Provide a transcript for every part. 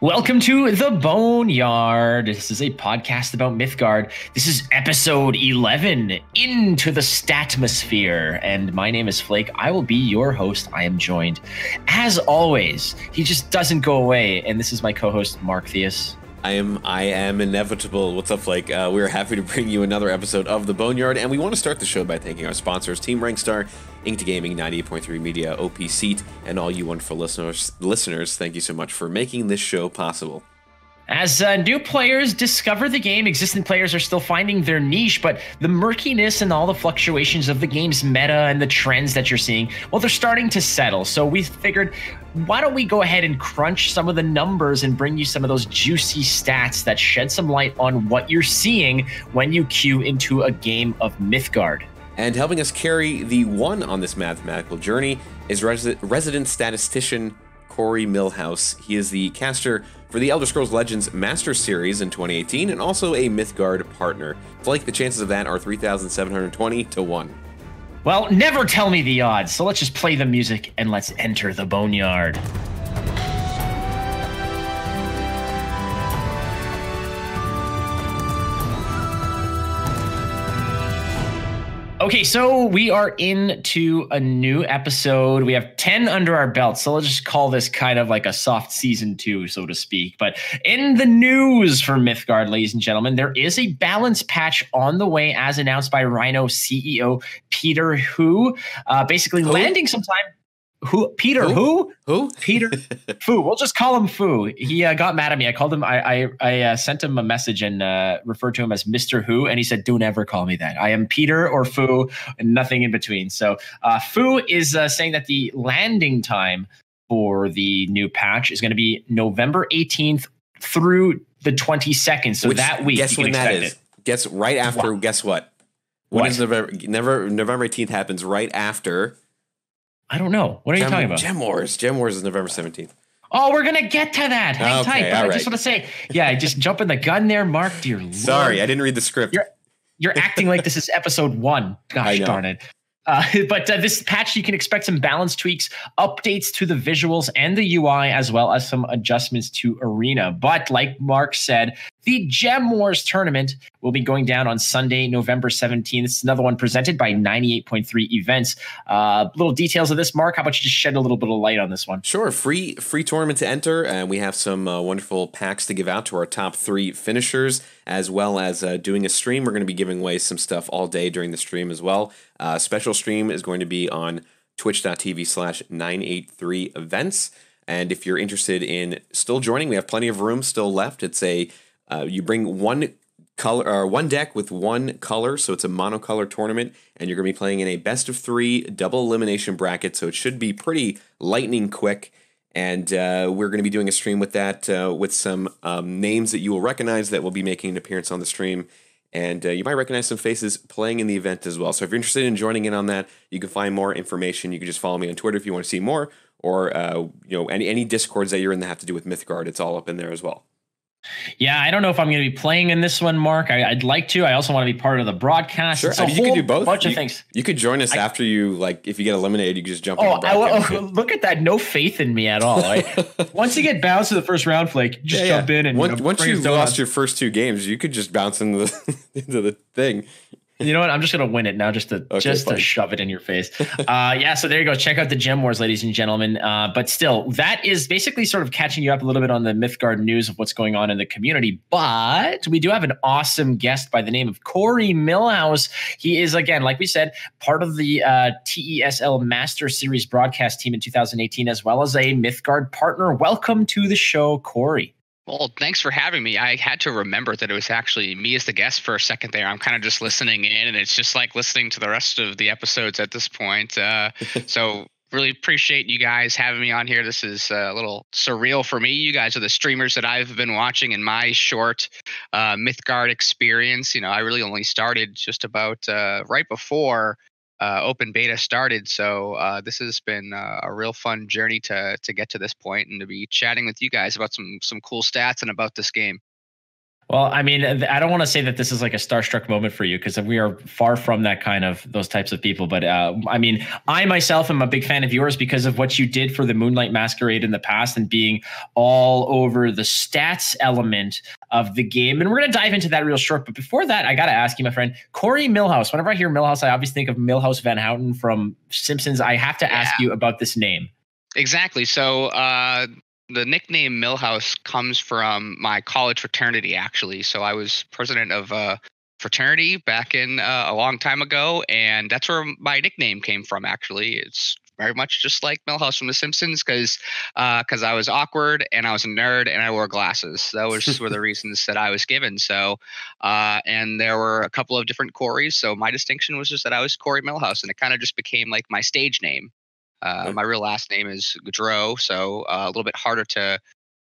Welcome to the Boneyard. This is a podcast about Mythgard. This is episode 11, Into the Statmosphere. And my name is Flake. I will be your host. I am joined, as always, he just doesn't go away. And this is my co-host, Markthius. I am inevitable. What's up, Flake? We're happy to bring you another episode of The Boneyard, and we want to start the show by thanking our sponsors, Team Rankstar, Inked Gaming, 98.3 Media, OP Seat, and all you wonderful listeners. Thank you so much for making this show possible. As new players discover the game, existing players are still finding their niche, but the murkiness and all the fluctuations of the game's meta and the trends that you're seeing, well, they're starting to settle. So we figured, why don't we go ahead and crunch some of the numbers and bring you some of those juicy stats that shed some light on what you're seeing when you queue into a game of Mythgard. And helping us carry the one on this mathematical journey is resident statistician Corey Milhouse. He is the caster for the Elder Scrolls Legends Master Series in 2018 and also a Mythgard partner. Flake, the chances of that are 3,720 to 1. Well, never tell me the odds, so let's just play the music and let's enter the Boneyard. Okay, so we are into a new episode. We have 10 under our belt, so let's just call this kind of like a soft season 2, so to speak. But in the news for Mythgard, ladies and gentlemen, there is a balance patch on the way, as announced by Rhino CEO Peter Hu, basically landing sometime. Peter Fu. We'll just call him Fu. He got mad at me. I called him. I sent him a message and referred to him as Mr. Hu, and he said, "Don't ever call me that. I am Peter or Fu, and nothing in between." So Fu is saying that the landing time for the new patch is going to be November 18th through the 22nd. So that week, guess when that is? Guess right after. Wow. Guess what? When is November 18th happens right after. I don't know. What are you talking about? Gem Wars. Gem Wars is November 17th. Oh, we're going to get to that. Hang tight. But I just want to say, I just jumping the gun there, Mark. Dear Lord. Sorry, I didn't read the script. You're acting like this is episode 1. Gosh darn it. But this patch, you can expect some balance tweaks, updates to the visuals and the UI, as well as some adjustments to Arena. But like Mark said, the Gem Wars tournament will be going down on Sunday, November 17th. It's another one presented by 98.3 Events. Little details of this, Mark. How about you just shed a little bit of light on this one? Sure. Free tournament to enter. And we have some wonderful packs to give out to our top 3 finishers, as well as doing a stream. We're going to be giving away some stuff all day during the stream as well. Special stream is going to be on twitch.tv/983 events. And if you're interested in still joining, we have plenty of room still left. It's you bring one color or one deck with one color, so it's a monocolor tournament, and you're going to be playing in a best of 3 double elimination bracket, so it should be pretty lightning quick. And we're going to be doing a stream with that, with some names that you will recognize that will be making an appearance on the stream. And you might recognize some faces playing in the event as well. So if you're interested in joining in on that, you can find more information. You can just follow me on Twitter if you want to see more, or any Discords that you're in that have to do with Mythgard. It's all up in there as well. Yeah, I don't know if I'm going to be playing in this one, Mark. I'd like to. I also want to be part of the broadcast. Sure, you can do both. Bunch of things. You could join us after you, if you get eliminated, you can just jump on the broadcast. Look at that. No faith in me at all. Once you get bounced to the first round, Flake, you just jump in. And once you've lost your first 2 games, you could just bounce into the thing. You know what? I'm just going to win it now just to shove it in your face. So there you go. Check out the Gem Wars, ladies and gentlemen. But still, that is basically sort of catching you up a little bit on the Mythgard news of what's going on in the community. But we do have an awesome guest by the name of Corey Milhouse. He is, again, like we said, part of the TESL Master Series broadcast team in 2018, as well as a Mythgard partner. Welcome to the show, Corey. Well, thanks for having me. I had to remember that it was actually me as the guest for a second there. I'm kind of just listening in, and it's just like listening to the rest of the episodes at this point. So really appreciate you guys having me on here. This is a little surreal for me. You guys are the streamers that I've been watching in my short Mythgard experience. I really only started just about right before open beta started. So this has been a real fun journey to get to this point and to be chatting with you guys about some cool stats and about this game. Well, I mean, I don't want to say that this is like a starstruck moment for you because we are far from that kind of those types of people. But I mean, I myself am a big fan of yours because of what you did for the Moonlight Masquerade in the past and being all over the stats element of the game. And we're going to dive into that real short. But before that, I got to ask you, my friend, Corey Milhouse. Whenever I hear Milhouse, I obviously think of Milhouse Van Houten from Simpsons. I have to ask you about this name. Exactly. So the nickname Milhouse comes from my college fraternity, actually. So I was president of a fraternity back in a long time ago, and that's where my nickname came from. Actually, it's very much just like Milhouse from The Simpsons because I was awkward and I was a nerd and I wore glasses. Those were the reasons that I was given. So, and there were a couple of different Corys. So my distinction was just that I was Corey Milhouse, and it kind of just became like my stage name. My real last name is Gaudreau, so a little bit harder to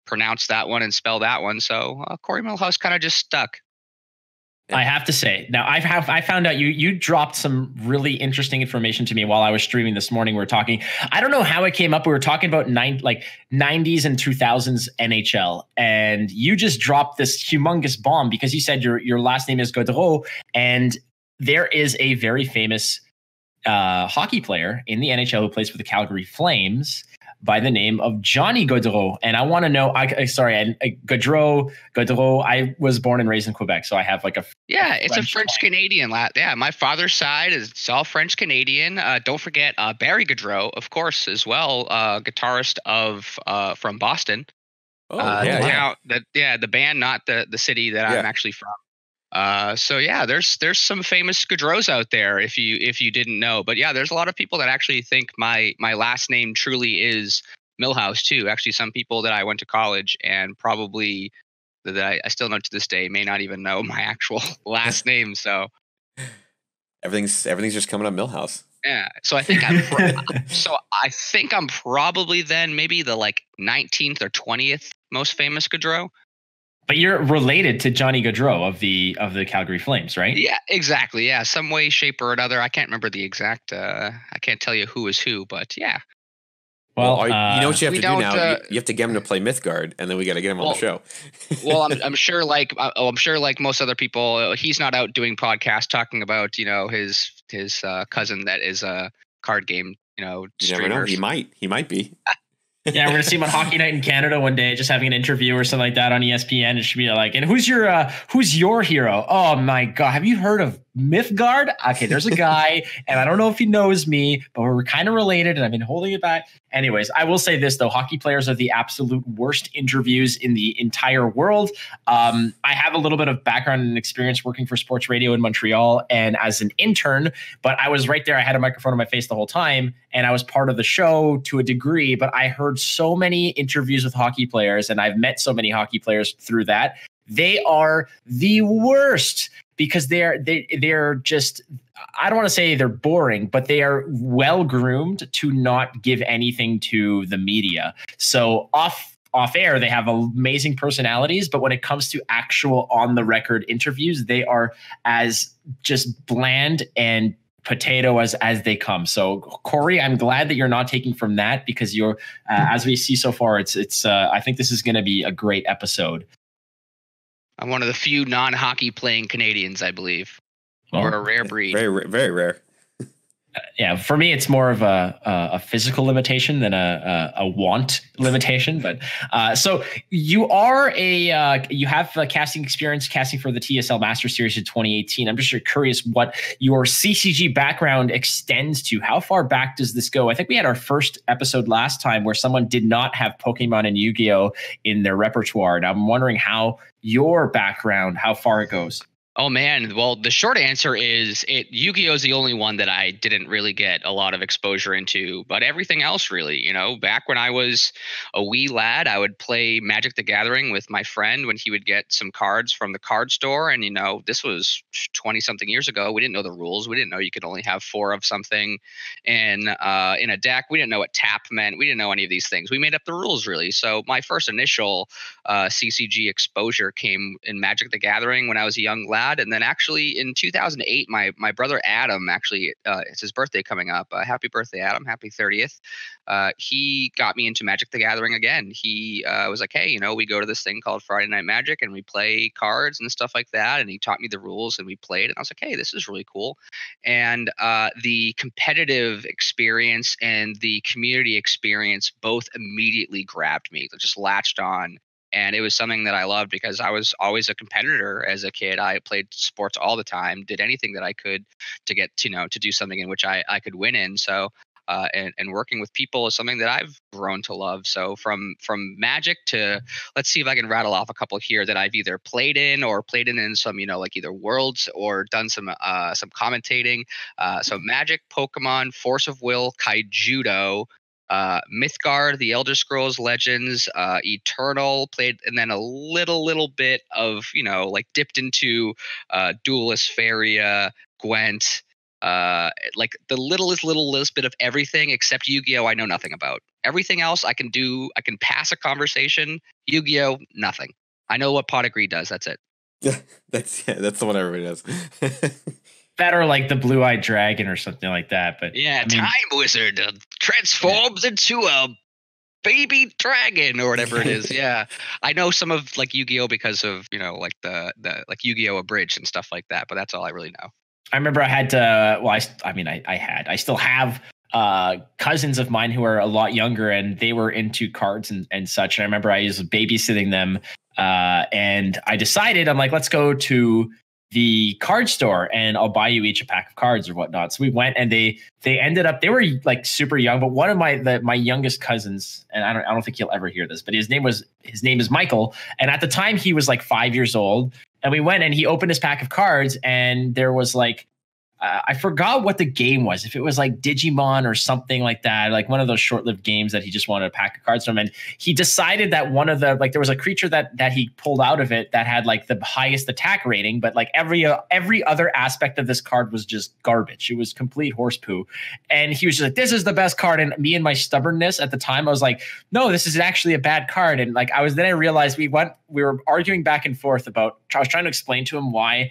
pronounce that one and spell that one. So Corey Milhouse kind of just stuck. I have to say, now I found out you dropped some really interesting information to me while I was streaming this morning. We were talking. I don't know how it came up. We were talking about 90s and 2000s NHL, and you just dropped this humongous bomb because you said your last name is Gaudreau, and there is a very famous hockey player in the NHL who plays for the Calgary Flames by the name of Johnny Gaudreau. And I want to know, Gaudreau, I was born and raised in Quebec. So I have like it's a French Canadian. Yeah, my father's side it's all French Canadian. Don't forget Barry Gaudreau, of course, as well, guitarist of from Boston. The band, not the city that I'm actually from. So yeah, there's some famous Gaudreaus out there if you didn't know. But yeah, there's a lot of people that actually think my last name truly is Milhouse too. Actually, some people that I went to college and probably that I still know to this day may not even know my actual last name. So everything's just coming up Milhouse. Yeah. So I think I'm probably then maybe the 19th or 20th most famous Gaudreau. But you're related to Johnny Gaudreau of the Calgary Flames, right? Yeah, exactly. Yeah, some way, shape, or another. I can't remember the exact. I can't tell you who is who, but yeah. Well, you know what you have to do now. You have to get him to play MYTHGARD, and then we got to get him on the show. Well, I'm sure, I'm sure, like most other people, he's not out doing podcasts talking about his cousin that is a card game You never know. He might be. Yeah, we're gonna see him on Hockey Night in Canada one day, just having an interview or something like that on ESPN. It should be like, and who's your hero? Oh my god, have you heard of MYTHGARD? Okay, there's a guy, and I don't know if he knows me, but we're kind of related, and I've been holding it back. Anyways, I will say this though: hockey players are the absolute worst interviews in the entire world. I have a little bit of background and experience working for sports radio in Montreal, and as an intern, but I was right there. I had a microphone on my face the whole time, and I was part of the show to a degree. But I heard so many interviews with hockey players, and I've met so many hockey players through that. They are the worst because they're just, I don't want to say they're boring, but they are well groomed to not give anything to the media. So off air, they have amazing personalities, but when it comes to actual on the record interviews, they are as just bland and potato as they come. So Corey, I'm glad that you're not taking from that because you're as we see so far, it's I think this is going to be a great episode. I'm one of the few non-hockey playing Canadians, I believe. We're a rare breed. Very, very rare. Yeah, for me, it's more of a physical limitation than a want limitation. But so you are you have casting experience casting for the TSL Master Series in 2018. I'm just curious what your CCG background extends to. How far back does this go? I think we had our first episode last time where someone did not have Pokemon and Yu-Gi-Oh in their repertoire. And I'm wondering how your background, how far it goes. Oh man, well the short answer is Yu-Gi-Oh is the only one that I didn't really get a lot of exposure into, but everything else really, back when I was a wee lad, I would play Magic the Gathering with my friend when he would get some cards from the card store, and this was 20 something years ago. We didn't know the rules. We didn't know you could only have 4 of something in a deck. We didn't know what tap meant. We didn't know any of these things. We made up the rules really. So my first initial CCG exposure came in Magic the Gathering when I was a young lad. that. And then actually in 2008, my brother Adam, actually, it's his birthday coming up. Happy birthday, Adam! Happy 30th. He got me into Magic the Gathering again. He was like, hey, we go to this thing called Friday Night Magic and we play cards and stuff like that. And he taught me the rules and we played. And I was like, hey, this is really cool. And the competitive experience and the community experience both immediately grabbed me. They just latched on. And it was something that I loved because I was always a competitor as a kid. I played sports all the time, did anything that I could to get to do something in which I could win in. So and working with people is something that I've grown to love. So from Magic to, let's see if I can rattle off a couple here that I've either played in some like either Worlds or done some commentating. So Magic, Pokemon, Force of Will, Kaijudo, Mythgard, The Elder Scrolls Legends, Eternal played, and then a little bit of like dipped into Duelist, Faria, Gwent, like the littlest bit of everything except Yu-Gi-Oh! I know nothing about. Everything else I can do. I can pass a conversation. Yu-Gi-Oh! Nothing. I know what Pot of Greed does. That's it. That's the one everybody does. That or like the blue-eyed dragon or something like that. But yeah, Time Wizard transforms into a baby dragon or whatever it is. Yeah, I know some of like Yu-Gi-Oh! Because of like the like Yu-Gi-Oh! Abridged and stuff like that. But that's all I really know. I remember I had to. Well, I still have cousins of mine who are a lot younger, and they were into cards and such. And I remember I was babysitting them, and I decided I'm like, let's go to the card store and I'll buy you each a pack of cards or whatnot. So we went and they ended up, they were like super young, but one of my youngest cousins, and I don't think he'll ever hear this, but his name is Michael. And at the time he was like 5 years old, and we went and he opened his pack of cards and there was like, I forgot what the game was. If it was like Digimon or something like that, like one of those short-lived games that he just wanted a pack of cards from. And he decided that one of the, like there was a creature that he pulled out of it that had like the highest attack rating, but like every other aspect of this card was just garbage. It was complete horse poo. And he was just like, this is the best card. And me and my stubbornness at the time, I was like, no, this is actually a bad card. And like I realized we were arguing back and forth about, I was trying to explain to him why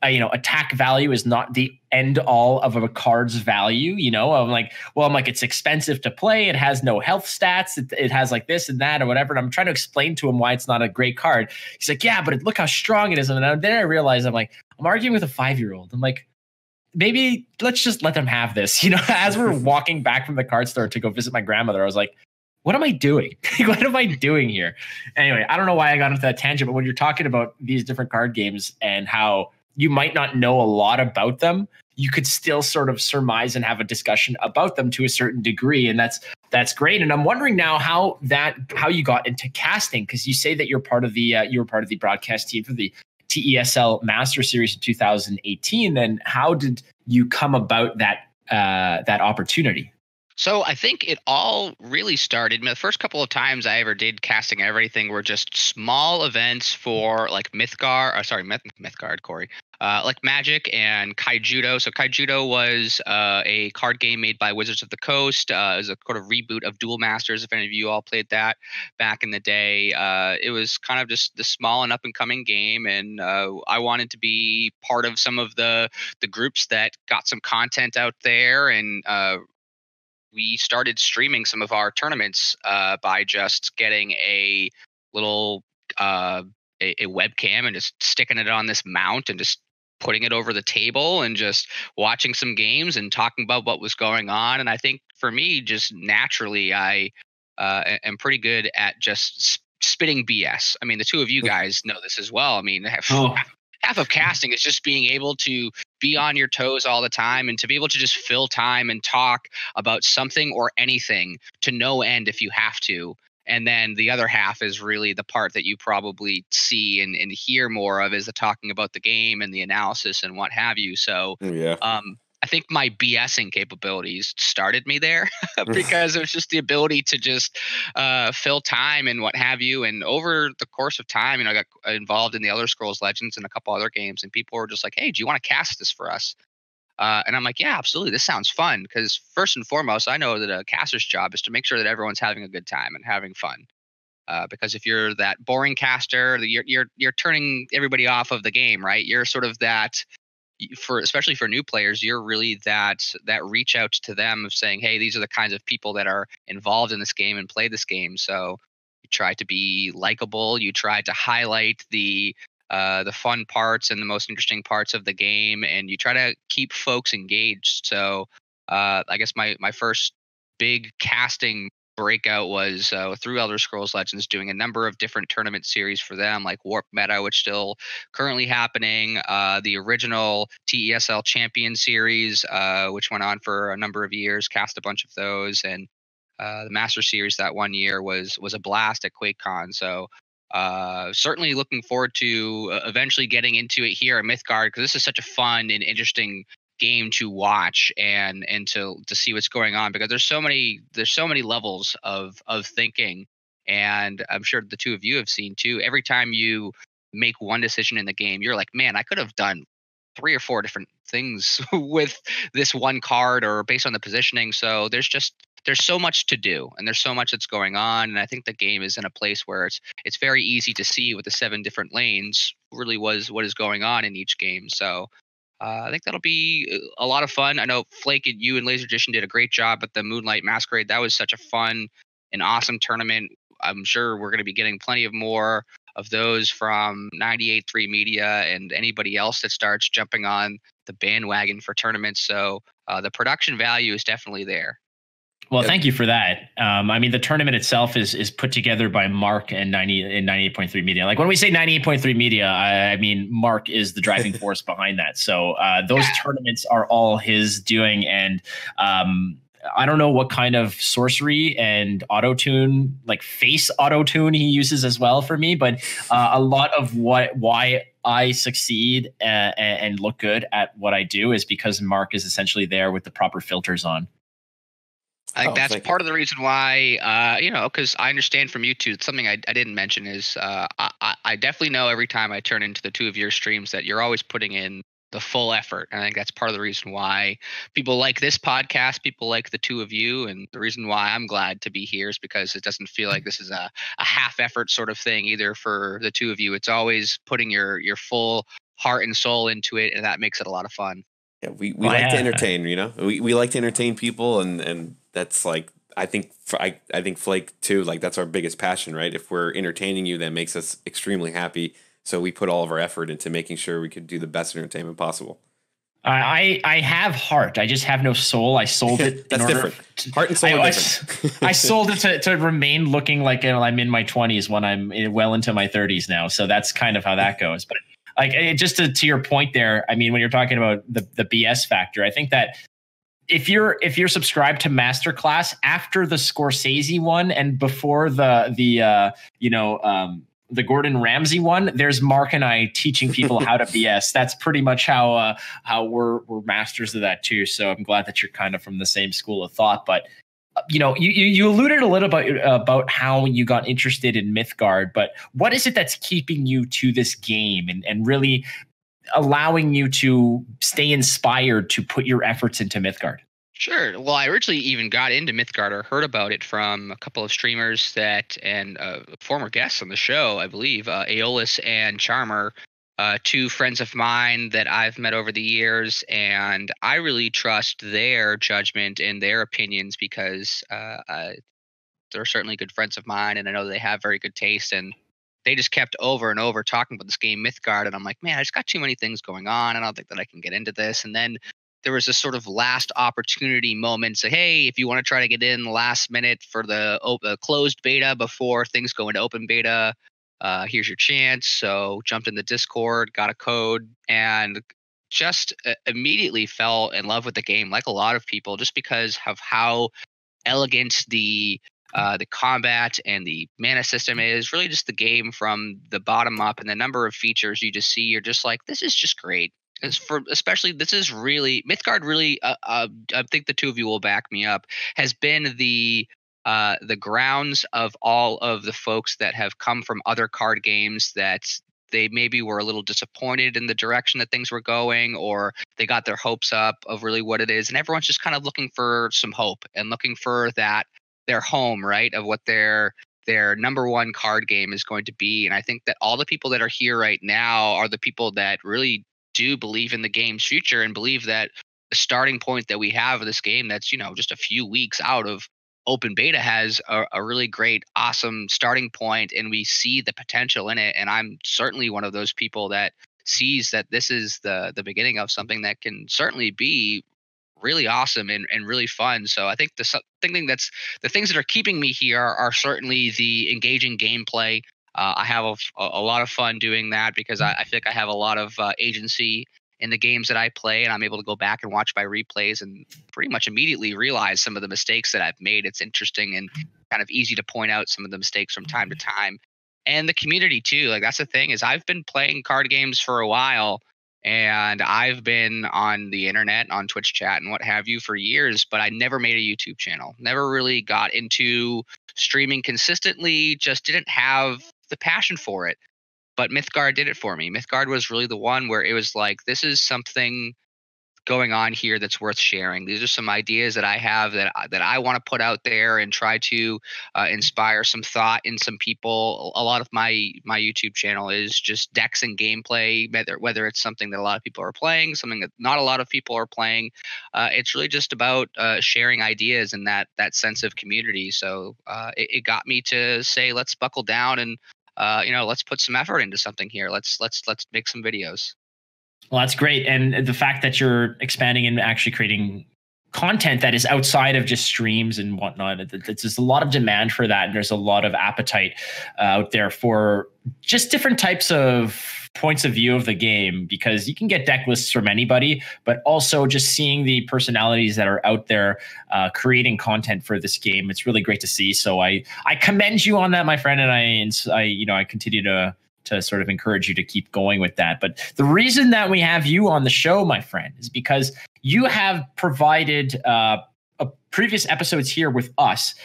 attack value is not the end all of a card's value. I'm like, it's expensive to play. It has no health stats. It has like this and that or whatever. And I'm trying to explain to him why it's not a great card. He's like, yeah, but look how strong it is. And then I realized I'm arguing with a 5-year-old. I'm like, maybe let's just let them have this. As we're walking back from the card store to go visit my grandmother, I was like, what am I doing? What am I doing here? Anyway, I don't know why I got into that tangent, but when you're talking about these different card games and how you might not know a lot about them, you could still sort of surmise and have a discussion about them to a certain degree. And that's great. And I'm wondering now how you got into casting, because you say that you're part of the broadcast team for the TESL Master Series in 2018. And how did you come about that opportunity? So I think it all really started. The first couple of times I ever did casting everything were just small events for like Mythgard, Corey, like Magic and Kaijudo. So Kaijudo was a card game made by Wizards of the Coast. It was a sort of reboot of Duel Masters. If any of you all played that back in the day, it was kind of just the small and up and coming game. And I wanted to be part of some of the groups that got some content out there, and we started streaming some of our tournaments by just getting a little a webcam and just sticking it on this mount and just putting it over the table and just watching some games and talking about what was going on. And I think for me, just naturally, I am pretty good at just spitting BS. I mean, the two of you guys know this as well. I mean, half of casting is just being able to be on your toes all the time and to be able to just fill time and talk about something or anything to no end if you have to. And then the other half is really the part that you probably see and hear more of, is the talking about the game and the analysis and what have you. So Yeah. I think my BSing capabilities started me there because it was just the ability to just fill time and what have you. And over the course of time, I got involved in the Elder Scrolls Legends and a couple other games, and people were just like, hey, do you want to cast this for us? And I'm like, yeah, absolutely. This sounds fun. Because first and foremost, I know that a caster's job is to make sure that everyone's having a good time and having fun. because if you're that boring caster, you're turning everybody off of the game, right? You're sort of that especially for new players, you're really that reach out to them of saying, hey, these are the kinds of people that are involved in this game and play this game. So you try to be likable. You try to highlight the fun parts and the most interesting parts of the game, and you try to keep folks engaged. So I guess my first big casting breakout was through Elder Scrolls Legends, doing a number of different tournament series for them, like Warp Meta, which still currently happening, the original TESL Champion series, which went on for a number of years, cast a bunch of those, and the Master Series that one year was a blast at QuakeCon. So certainly looking forward to eventually getting into it here at Mythgard, because this is such a fun and interesting game to watch and to see what's going on, because there's so many levels of thinking, and I'm sure the two of you have seen too. Every time you make one decision in the game, you're like, man, I could have done 3 or 4 different things with this one card or based on the positioning. So there's so much to do, and there's so much that's going on, and I think the game is in a place where it's very easy to see with the 7 different lanes really was what is going on in each game. So I think that'll be a lot of fun. I know Flake and you and Laser Edition did a great job at the Moonlight Masquerade. That was such a fun and awesome tournament. I'm sure we're going to be getting plenty of more of those from 98.3 Media and anybody else that starts jumping on the bandwagon for tournaments. So the production value is definitely there. Well, thank you for that. I mean, the tournament itself is put together by Mark and 98.3 Media. Like when we say 98.3 Media, I mean Mark is the driving force behind that. So those tournaments are all his doing, and I don't know what kind of sorcery and auto-tune, like face auto-tune he uses as well for me, but a lot of why I succeed and look good at what I do is because Mark is essentially there with the proper filters on. I think that's part of the reason why, because I understand from you two, something I didn't mention is I definitely know every time I turn into the two of your streams that you're always putting in the full effort. And I think that's part of the reason why people like this podcast, people like the two of you. And the reason why I'm glad to be here is because it doesn't feel like this is a half effort sort of thing either for the two of you. It's always putting your full heart and soul into it. And that makes it a lot of fun. Yeah, we like to entertain, we like to entertain people, and that's like, I think Flake too, like that's our biggest passion, right? If we're entertaining you, that makes us extremely happy. So we put all of our effort into making sure we could do the best entertainment possible. I have heart. I just have no soul. I sold it. That's different. Heart and soul are different. I sold it to remain looking like I'm in my 20s when I'm well into my 30s now. So that's kind of how that goes. But like, just to your point there, I mean, when you're talking about the BS factor, I think that if you're subscribed to Masterclass after the Scorsese one and before the Gordon Ramsay one, there's Mark and I teaching people how to BS. That's pretty much how we're masters of that too. So I'm glad that you're kind of from the same school of thought. But you alluded a little bit about how you got interested in Mythgard, but what is it that's keeping you to this game and really allowing you to stay inspired to put your efforts into Mythgard? Sure. Well, I originally even got into Mythgard or heard about it from a couple of streamers and former guests on the show, I believe, Aeolus and Charmer, 2 friends of mine that I've met over the years, and I really trust their judgment and their opinions because they're certainly good friends of mine, and I know they have very good taste, and they just kept over and over talking about this game Mythgard, and I'm like, man, I just got too many things going on, and I don't think that I can get into this. And then there was this sort of last opportunity moment, say, hey, if you want to try to get in last minute for the closed beta before things go into open beta, here's your chance. So jumped in the Discord, got a code, and just immediately fell in love with the game, like a lot of people, just because of how elegant the combat and the mana system is. Really just the game from the bottom up, and the number of features you just see, you're just like, this is just great. Especially this is really Mythgard. Really, I think the two of you will back me up. Has been the grounds of all of the folks that have come from other card games that they maybe were a little disappointed in the direction that things were going, or they got their hopes up of really what it is, and everyone's just kind of looking for some hope and looking for that their home, right, of what they're their number one card game is going to be. And I think that all the people that are here right now are the people that really do believe in the game's future and believe that the starting point that we have of this game that's, just a few weeks out of open beta has a really great, awesome starting point, and we see the potential in it. And I'm certainly one of those people that sees that this is the beginning of something that can certainly be really awesome and really fun. So I think the things that are keeping me here are certainly the engaging gameplay. I have a lot of fun doing that because I feel like I have a lot of agency in the games that I play, and I'm able to go back and watch my replays and pretty much immediately realize some of the mistakes that I've made. It's interesting and kind of easy to point out some of the mistakes from time to time. And the community too. Like, that's the thing, is I've been playing card games for a while, and I've been on the internet, on Twitch chat and what have you for years, but I never made a YouTube channel. Never really got into streaming consistently, just didn't have the passion for it. But MYTHGARD did it for me. MYTHGARD was really the one where it was like, this is something going on here that's worth sharing. These are some ideas that I have that I want to put out there and try to inspire some thought in some people. A lot of my YouTube channel is just decks and gameplay, whether it's something that a lot of people are playing, something that not a lot of people are playing. It's really just about sharing ideas and that sense of community. So it got me to say, let's buckle down and let's put some effort into something here. Let's make some videos. Well, that's great. And the fact that you're expanding and actually creating content that is outside of just streams and whatnot, there's a lot of demand for that. And there's a lot of appetite out there for just different types of points of view of the game, because you can get deck lists from anybody, but also just seeing the personalities that are out there creating content for this game. It's really great to see. So I commend you on that, my friend. And I continue to sort of encourage you to keep going with that. But the reason that we have you on the show, my friend, is because you have provided previous episodes here with us,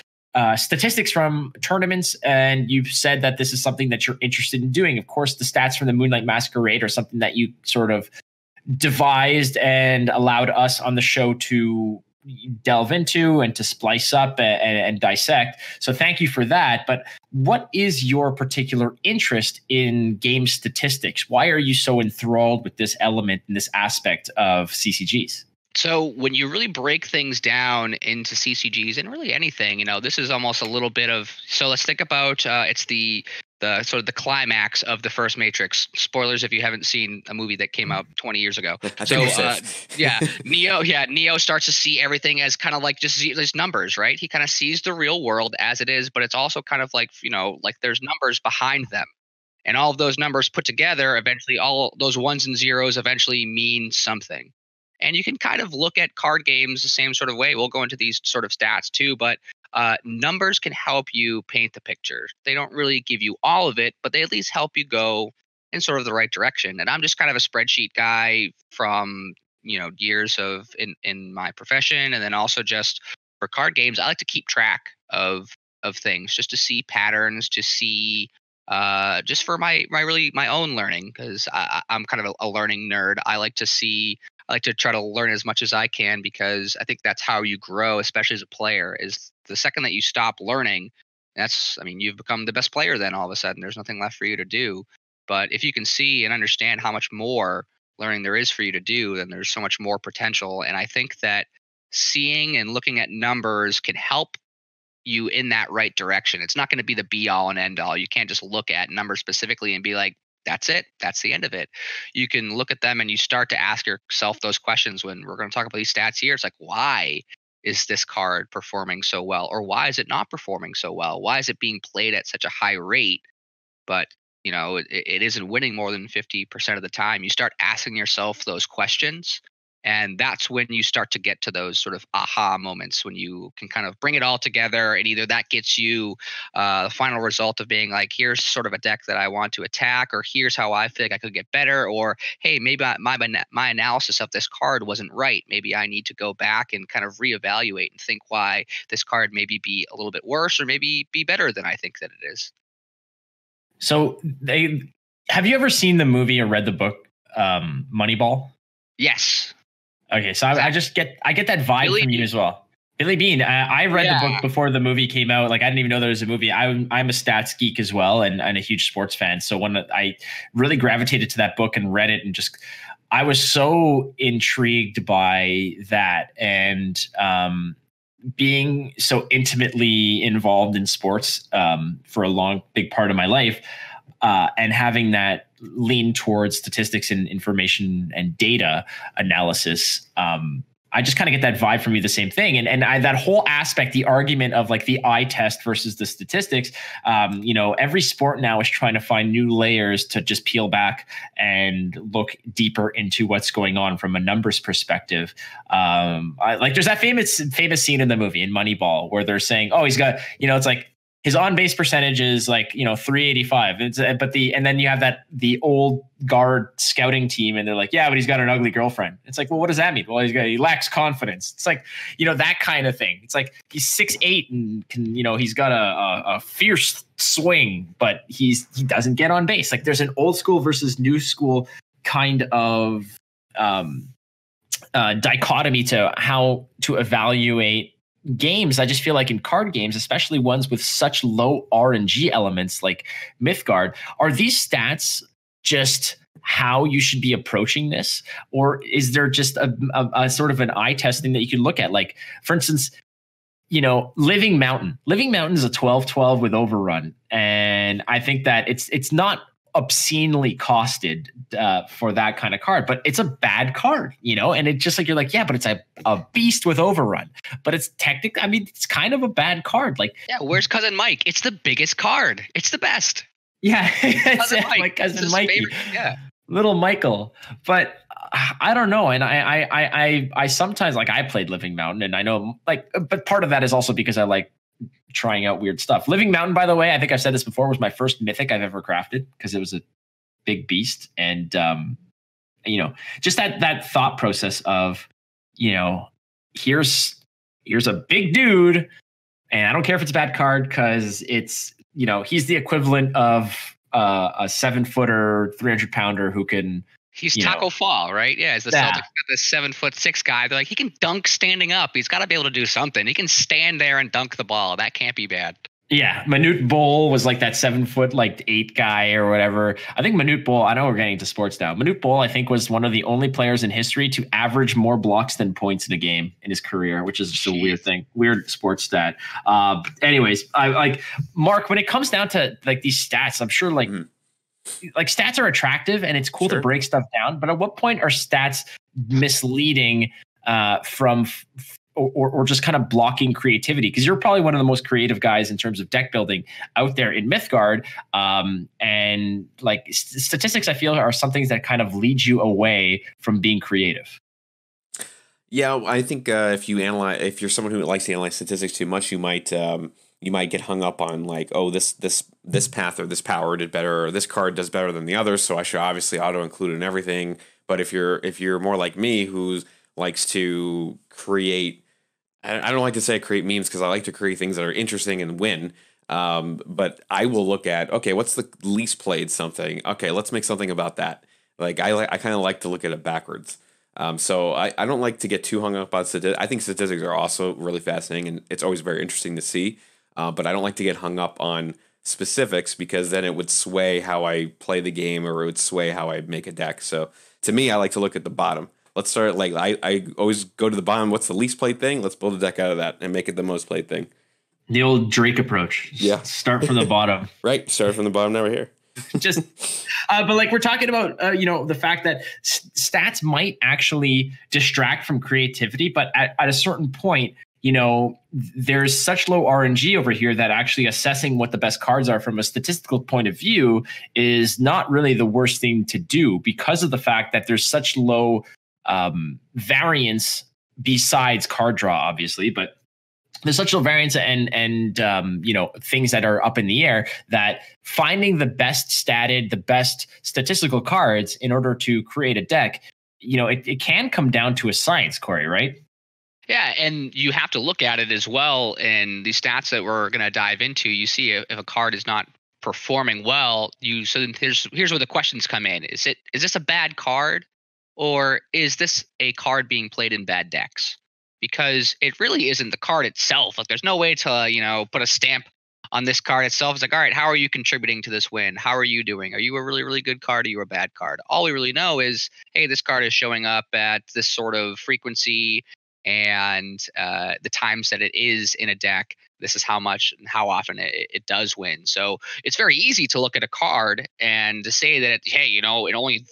statistics from tournaments, and you've said that this is something that you're interested in doing. Of course, the stats from the Moonlight Masquerade are something that you sort of devised and allowed us on the show to delve into and to splice up and dissect. So thank you for that. But what is your particular interest in game statistics? Why are you so enthralled with this element and this aspect of CCGs? So when you really break things down into CCGs and really anything, this is almost a little bit of, so let's think about it's the sort of the climax of the first Matrix. Spoilers if you haven't seen a movie that came out 20 years ago. Neo starts to see everything as kind of like just these numbers, right? He kind of sees the real world as it is, but it's also kind of like, like there's numbers behind them. And all of those numbers put together, eventually all those ones and zeros eventually mean something. And you can kind of look at card games the same sort of way. We'll go into these sort of stats too, but numbers can help you paint the picture. They don't really give you all of it, but they at least help you go in sort of the right direction. And I'm just kind of a spreadsheet guy from, years of in my profession. And then also just for card games, I like to keep track of things just to see patterns, to see just for my own learning, because I'm kind of a learning nerd. I like to try to learn as much as I can, because I think that's how you grow, especially as a player. Is the second that you stop learning, you've become the best player. Then all of a sudden, there's nothing left for you to do. But if you can see and understand how much more learning there is for you to do, then there's so much more potential. And I think that seeing and looking at numbers can help you in that right direction. It's not going to be the be all and end all. You can't just look at numbers specifically and be like, that's it. That's the end of it. You can look at them and you start to ask yourself those questions. When we're going to talk about these stats here, it's like, why is this card performing so well? Or why is it not performing so well? Why is it being played at such a high rate, but it isn't winning more than 50% of the time? You start asking yourself those questions. And that's when you start to get to those sort of aha moments, when you can kind of bring it all together. And either that gets you the final result of being like, here's sort of a deck that I want to attack, or here's how I feel like I could get better, or hey, maybe my analysis of this card wasn't right. Maybe I need to go back and kind of reevaluate and think why this card maybe be a little bit worse or maybe be better than I think that it is. So have you ever seen the movie or read the book Moneyball? Yes. Okay, so I get that vibe from you as well. Billy Bean. I read the Yeah. book before the movie came out. Like I didn't even know there was a movie. I'm a stats geek as well, and a huge sports fan. So when I really gravitated to that book and read it, and just I was so intrigued by that, and being so intimately involved in sports for a big part of my life, and having that lean towards statistics and information and data analysis. I just kind of get that vibe from you, the same thing. And that whole aspect, the argument of like the eye test versus the statistics, every sport now is trying to find new layers to just peel back and look deeper into what's going on from a numbers perspective. There's that famous scene in the movie in Moneyball where they're saying, oh, he's got, it's like, his on-base percentage is like 385. And then you have the old guard scouting team, and they're like, yeah, but he's got an ugly girlfriend. It's like, well, what does that mean? Well, he lacks confidence. It's like, that kind of thing. It's like he's 6'8" and can, he's got a fierce swing, but he doesn't get on base. Like there's an old school versus new school kind of dichotomy to how to evaluate games. I just feel like in card games, especially ones with such low RNG elements like MYTHGARD, are these stats just how you should be approaching this? Or is there just a sort of an eye testing that you can look at? Like, for instance, Living Mountain. Living Mountain is a 12-12 with overrun. And I think that it's not obscenely costed for that kind of card, but it's a bad card, and it's just like, you're like, yeah, but it's a beast with overrun, but it's technically, I mean, it's kind of a bad card. Like, yeah, where's Cousin Mike? It's the biggest card. It's the best. Yeah, Cousin Mike. My cousin Mikey, yeah, little Michael. But I don't know, and I sometimes, like, I played Living Mountain, and I know, like, but part of that is also because I like trying out weird stuff. Living Mountain, by the way, I think I've said this before, was my first mythic I've ever crafted because it was a big beast. And, just that thought process of, here's a big dude, and I don't care if it's a bad card because it's, he's the equivalent of a 7-footer, 300-pounder who can. He's Taco Fall, right? Yeah, the Celtics got this 7'6" guy. They're like, he can dunk standing up. He's got to be able to do something. He can stand there and dunk the ball. That can't be bad. Yeah, Manute Bol was like that 7'8" guy or whatever. I think Manute Bol, I know we're getting into sports now. Manute Bol, I think, was one of the only players in history to average more blocks than points in a game in his career, which is just a weird thing, weird sports stat. Anyways, I like, Mark, when it comes down to like these stats, I'm sure like stats are attractive and it's cool to break stuff down, but at what point are stats misleading or just kind of blocking creativity? Because you're probably one of the most creative guys in terms of deck building out there in MYTHGARD. And like statistics, I feel, are some things that kind of lead you away from being creative. Yeah, I think if you're someone who likes to analyze statistics too much, you might get hung up on like, oh, this path or this power did better, or this card does better than the others, so I should obviously auto include in everything. But if you're more like me, who likes to create, I don't like to say create memes because I like to create things that are interesting and win. But I will look at, okay, what's the least played something? Okay, let's make something about that. Like I kind of like to look at it backwards. So I don't like to get too hung up on statistics. I think statistics are also really fascinating, and it's always very interesting to see. But I don't like to get hung up on specifics because then it would sway how I play the game, or it would sway how I make a deck. So to me, I like to look at the bottom. Let's start, like, I always go to the bottom. What's the least played thing? Let's build a deck out of that and make it the most played thing. The old Drake approach. Yeah. Start from the bottom. Right. Start from the bottom. Now we're here. Just, but like we're talking about, the fact that stats might actually distract from creativity, but at a certain point, there's such low RNG over here that actually assessing what the best cards are from a statistical point of view is not really the worst thing to do, because of the fact that there's such low variance besides card draw, obviously, but there's such low variance and things that are up in the air, that finding the best statted, the best statistical cards in order to create a deck, it can come down to a science, Corey, right? Yeah, and you have to look at it as well. And these stats that we're going to dive into, you see if a card is not performing well, here's where the questions come in. Is this a bad card, or is this a card being played in bad decks? because it really isn't the card itself. Like there's no way to, put a stamp on this card itself. It's like, all right, how are you contributing to this win? How are you doing? Are you a really, really good card? Are you a bad card? All we really know is, hey, this card is showing up at this sort of frequency and the times that it is in a deck. This is how much and how often it does win. So it's very easy to look at a card and to say that, hey, it only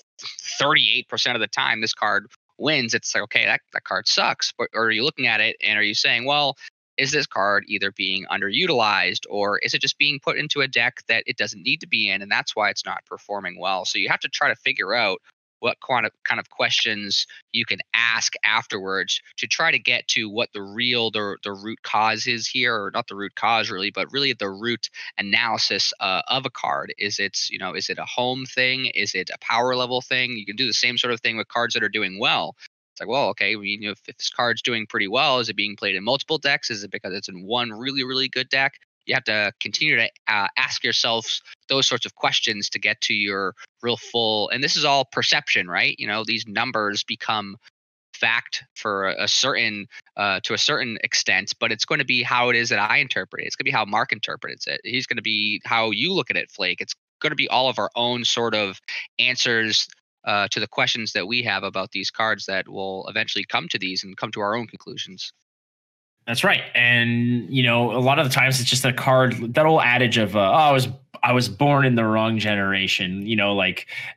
38% of the time this card wins. It's like, okay, that card sucks. But or are you looking at it and are you saying, well, is this card either being underutilized or is it just being put into a deck that it doesn't need to be in, and that's why it's not performing well? So you have to try to figure out what kind of questions you can ask afterwards to try to get to what the root cause is here, or not the root cause really, but really the root analysis of a card. Is it a home thing? Is it a power level thing? You can do the same sort of thing with cards that are doing well. It's like, well, okay, if this card's doing pretty well, is it being played in multiple decks? Is it because it's in one really, really good deck? You have to continue to ask yourselves those sorts of questions to get to your real full. And this is all perception, right? These numbers become fact for a certain to a certain extent, but it's going to be how it is that I interpret it. It's going to be how Mark interprets it. He's going to be how you look at it, Flake. It's going to be all of our own sort of answers to the questions that we have about these cards that will eventually come to these and come to our own conclusions. That's right. And, a lot of the times it's just a card, that old adage of, I was born in the wrong generation,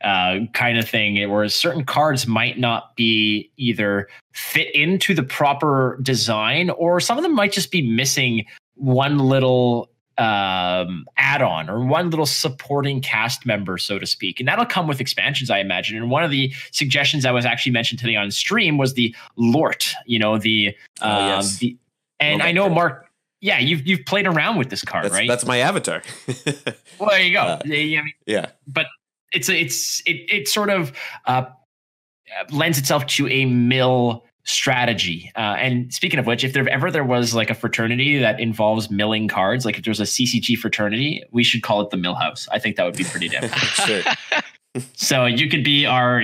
kind of thing, whereas certain cards might not be either fit into the proper design, or some of them might just be missing one little add-on or one little supporting cast member, so to speak. And that'll come with expansions, I imagine. And one of the suggestions that was actually mentioned today on stream was the Lort, Yes. And I know, Mark, yeah, you've played around with this card, right? That's my avatar. Well, there you go. Yeah. But it sort of lends itself to a mill strategy. And speaking of which, if there was like a fraternity that involves milling cards, like if there's a CCG fraternity, we should call it the Milhouse. I think that would be pretty damn cool. Sure. So you could be our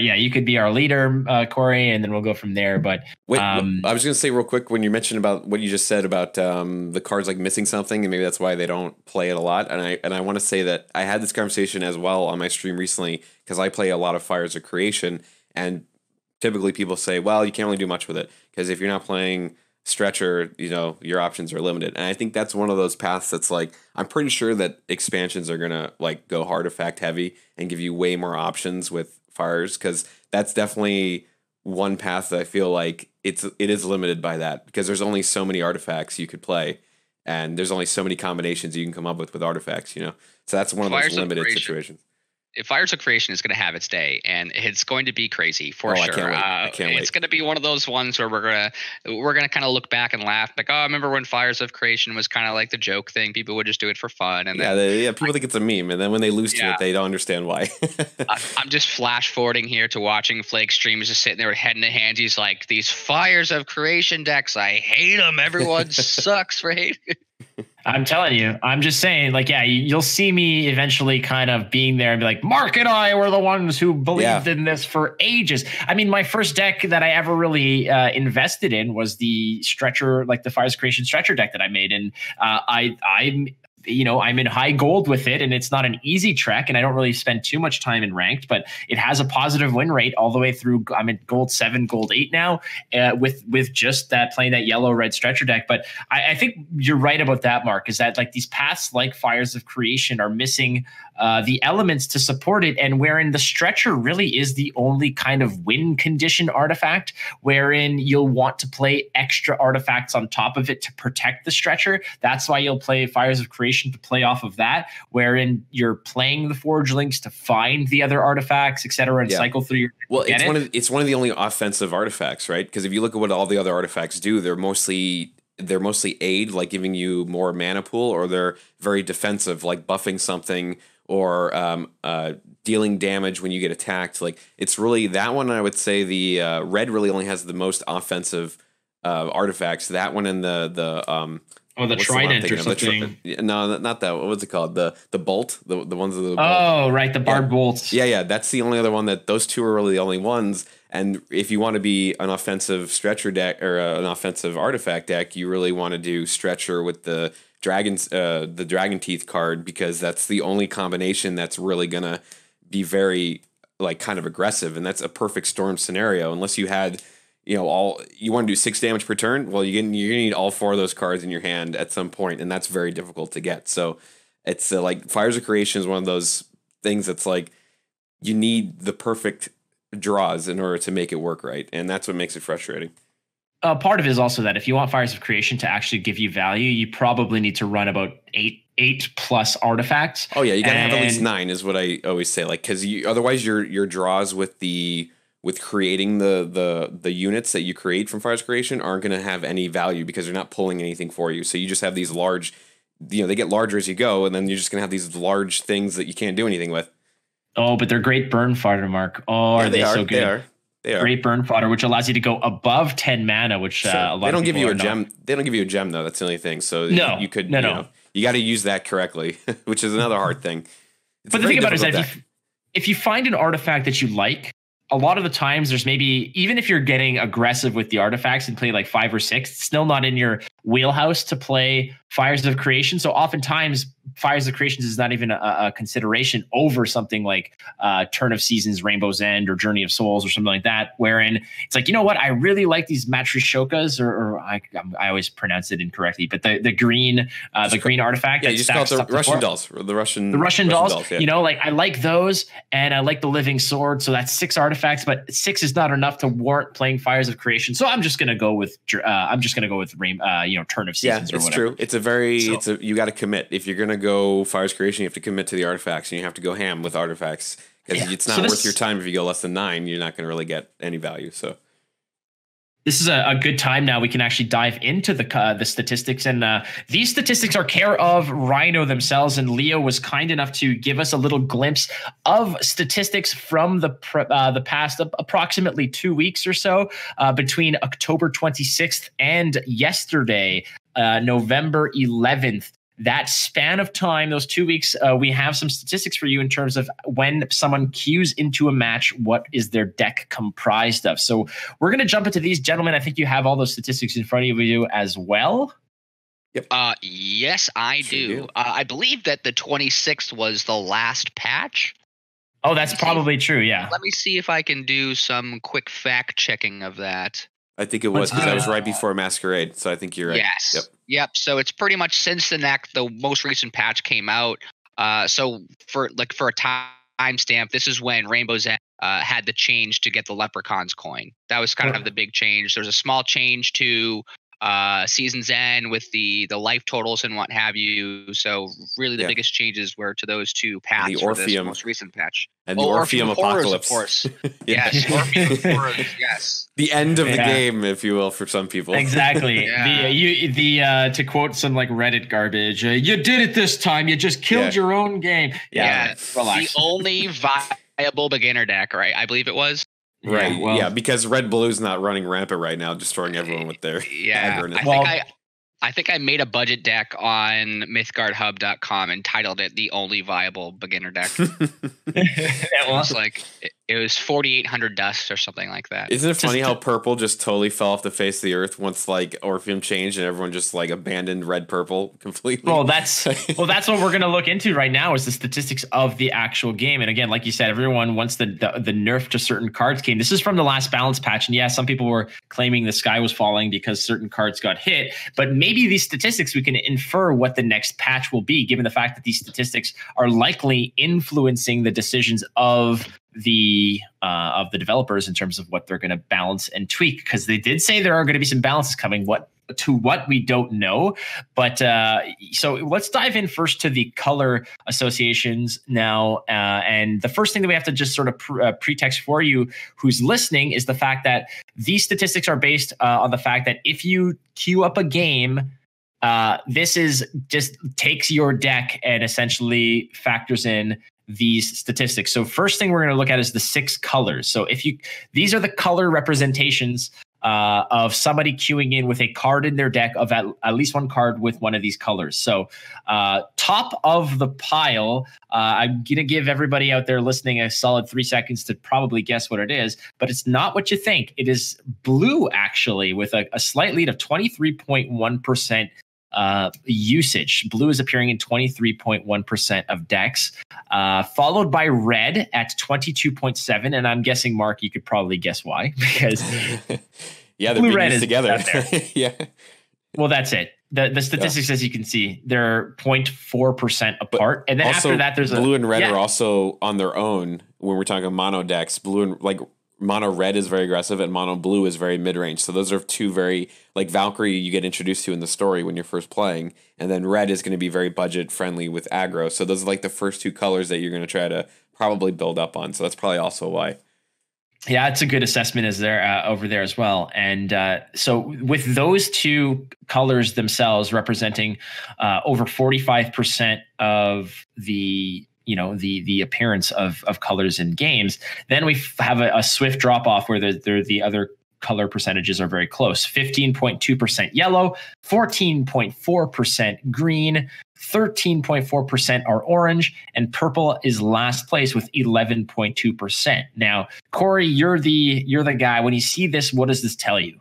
leader, Corey, and then we'll go from there. But wait, I was going to say real quick, when you mentioned about what you just said about the cards like missing something, and maybe that's why they don't play it a lot. And I want to say that I had this conversation as well on my stream recently, because I play a lot of Fires of Creation, and typically people say, well, you can't really do much with it because if you're not playing Stretcher, your options are limited. And I think that's one of those paths that's like, I'm pretty sure that expansions are gonna like go hard effect heavy and give you way more options with Fires, because that's definitely one path that I feel like it is limited by that, because there's only so many artifacts you could play, and there's only so many combinations you can come up with artifacts. So that's one of those limited situations. Fires of Creation is going to have its day, and it's going to be crazy for sure. I can't wait. It's going to be one of those ones where we're gonna kind of look back and laugh, like, oh, I remember when Fires of Creation was kind of like the joke thing. People would just do it for fun, and people think it's a meme, and then when they lose to it, they don't understand why. I'm just flash forwarding here to watching Flake stream. He's just sitting there with head in the hands. He's like, these Fires of Creation decks, I hate them. Everyone sucks for hating. I'm telling you, I'm just saying, you'll see me eventually kind of being there and be like, Mark and I were the ones who believed in this for ages. I mean, my first deck that I ever really invested in was the Stretcher, like the Fires Creation Stretcher deck that I made. And I'm in high gold with it, and it's not an easy trek, and I don't really spend too much time in ranked, but it has a positive win rate all the way through. I'm in gold 7, gold 8 now, with just that, playing that yellow red Stretcher deck. But I think you're right about that, Mark, is that like these paths like Fires of Creation are missing the elements to support it, and wherein the Stretcher really is the only kind of win condition artifact, wherein you'll want to play extra artifacts on top of it to protect the Stretcher. That's why you'll play Fires of Creation to play off of that, wherein you're playing the Forge Links to find the other artifacts, etc., and cycle through your. Well, it's one of the only offensive artifacts, right? Because if you look at what all the other artifacts do, they're mostly aid, like giving you more mana pool, or they're very defensive, like buffing something or dealing damage when you get attacked. Like, it's really that one. I would say the red really only has the most offensive artifacts. That one and the trident or something. No, not that. What was it called? The bolt. The ones of the. Oh, right, the barred bolts. Yeah. That's the only other one that those two are really the only ones. And if you want to be an offensive stretcher deck or an offensive artifact deck, you really want to do stretcher with the dragon teeth card, because that's the only combination that's really gonna be very like kind of aggressive, and that's a perfect storm scenario. Unless you had, you want to do 6 damage per turn, well, you're gonna need all 4 of those cards in your hand at some point, and that's very difficult to get. So it's like Fires of Creation is one of those things that's like you need the perfect draws in order to make it work right, and that's what makes it frustrating. Part of it is also that if you want Fires of Creation to actually give you value, you probably need to run about eight plus artifacts. Oh yeah, you gotta have at least 9 is what I always say. Like, because otherwise your draws with creating the units that you create from Fires of Creation aren't gonna have any value because they're not pulling anything for you. So you just have these large, they get larger as you go, and then you're just gonna have these large things that you can't do anything with. Oh, but they're great burn fodder, Mark. Oh, yeah, are they so good? They are. Great burn fodder, which allows you to go above 10 mana, which a lot they don't of give you a gem. Not. They don't give you a gem though. That's the only thing. So you could you got to use that correctly, which is another hard thing. But the thing about it is that if you find an artifact that you like, a lot of the times there's maybe, even if you're getting aggressive with the artifacts and play like 5 or 6, it's still not in your wheelhouse to play Fires of Creation. So oftentimes Fires of Creations is not even a consideration over something like Turn of Seasons, Rainbow's End, or Journey of Souls, or something like that, wherein it's like, you know what, I really like these Matryoshkas, or I always pronounce it incorrectly, but the green artifact. Yeah, you just call it the Russian dolls. The Russian dolls. Yeah. Like I like those, and I like the Living Sword. So that's 6 artifacts, but 6 is not enough to warrant playing Fires of Creation. So I'm just gonna go with Turn of Seasons. Yeah, it's true. It's you got to commit. If you're gonna go Fires of Creation, you have to commit to the artifacts, and you have to go ham with artifacts, because it's not worth your time. If you go less than 9, you're not going to really get any value. So this is a good time now. We can actually dive into the statistics, and these statistics are care of Rhino themselves. And Leo was kind enough to give us a little glimpse of statistics from the past approximately 2 weeks or so, between October 26th and yesterday, November 11th. That span of time, those 2 weeks, we have some statistics for you in terms of when someone queues into a match, what is their deck comprised of. So we're going to jump into these, gentlemen. I think you have all those statistics in front of you as well. Yep. Yes, I do. I believe that the 26th was the last patch. Oh, that's probably true, yeah. Let me see if I can do some quick fact checking of that. I think it was, because that was right before Masquerade, so I think you're right. Yes. Yep. So it's pretty much since the most recent patch came out. So for a timestamp, this is when Rainbow's End had the change to get the Leprechaun's coin. That was kind of the big change. There's a small change to Season's End with the life totals and what have you. So really the biggest changes were to those 2 patches for this most recent patch. And the Orpheum Apocalypse. Horrors, of course. Yes, Orpheum Horrors, yes. The end of the game, if you will, for some people. Exactly. To quote some like Reddit garbage, you did it this time. You just killed your own game. Yeah. Relax. The only viable beginner deck, right? I believe it was. Right. Because Red Blue's not running rampant right now, destroying everyone with their aggro. I think I made a budget deck on MythGuardHub.com and titled it "The Only Viable Beginner Deck." It was 4,800 dust or something like that. Isn't it funny how purple just totally fell off the face of the earth once like Orpheum changed and everyone just like abandoned red purple completely? Well, that's what we're gonna look into right now is the statistics of the actual game. And again, like you said, everyone once the nerf to certain cards came. This is from the last balance patch, and some people were claiming the sky was falling because certain cards got hit. But maybe these statistics we can infer what the next patch will be, given the fact that these statistics are likely influencing the decisions of the developers in terms of what they're going to balance and tweak, because they did say there are going to be some balances coming. What we don't know, but so let's dive in first to the color associations now, and the first thing that we have to just sort of pretext for you who's listening is the fact that these statistics are based on the fact that if you queue up a game, this is just takes your deck and essentially factors in these statistics. So first thing we're going to look at is the 6 colors. So these are the color representations of somebody queuing in with a card in their deck of at least one card with one of these colors. So top of the pile, I'm going to give everybody out there listening a solid 3 seconds to probably guess what it is, but it's not what you think. It is blue, actually, with a slight lead of 23.1% usage. Blue is appearing in 23.1% of decks, followed by red at 22.7. And I'm guessing, Mark, you could probably guess why, because yeah, they're being used together. Yeah. Well, that's it. The statistics, as you can see, they're 0.4% apart. And then also, after that, there's blue and red are also on their own when we're talking mono decks. Blue and mono red is very aggressive and mono blue is very mid-range. So those are two very, like Valkyrie you get introduced to in the story when you're first playing. And then red is going to be very budget friendly with aggro. So those are like the first two colors that you're going to try to probably build up on. So that's probably also why. Yeah, it's a good assessment is there over there as well. And so with those two colors themselves representing over 45% of the appearance of colors in games, then we have a swift drop off where the other color percentages are very close. 15.2% yellow, 14.4% green, 13.4% are orange, and purple is last place with 11.2%. Now, Corey, you're the guy. When you see this, what does this tell you?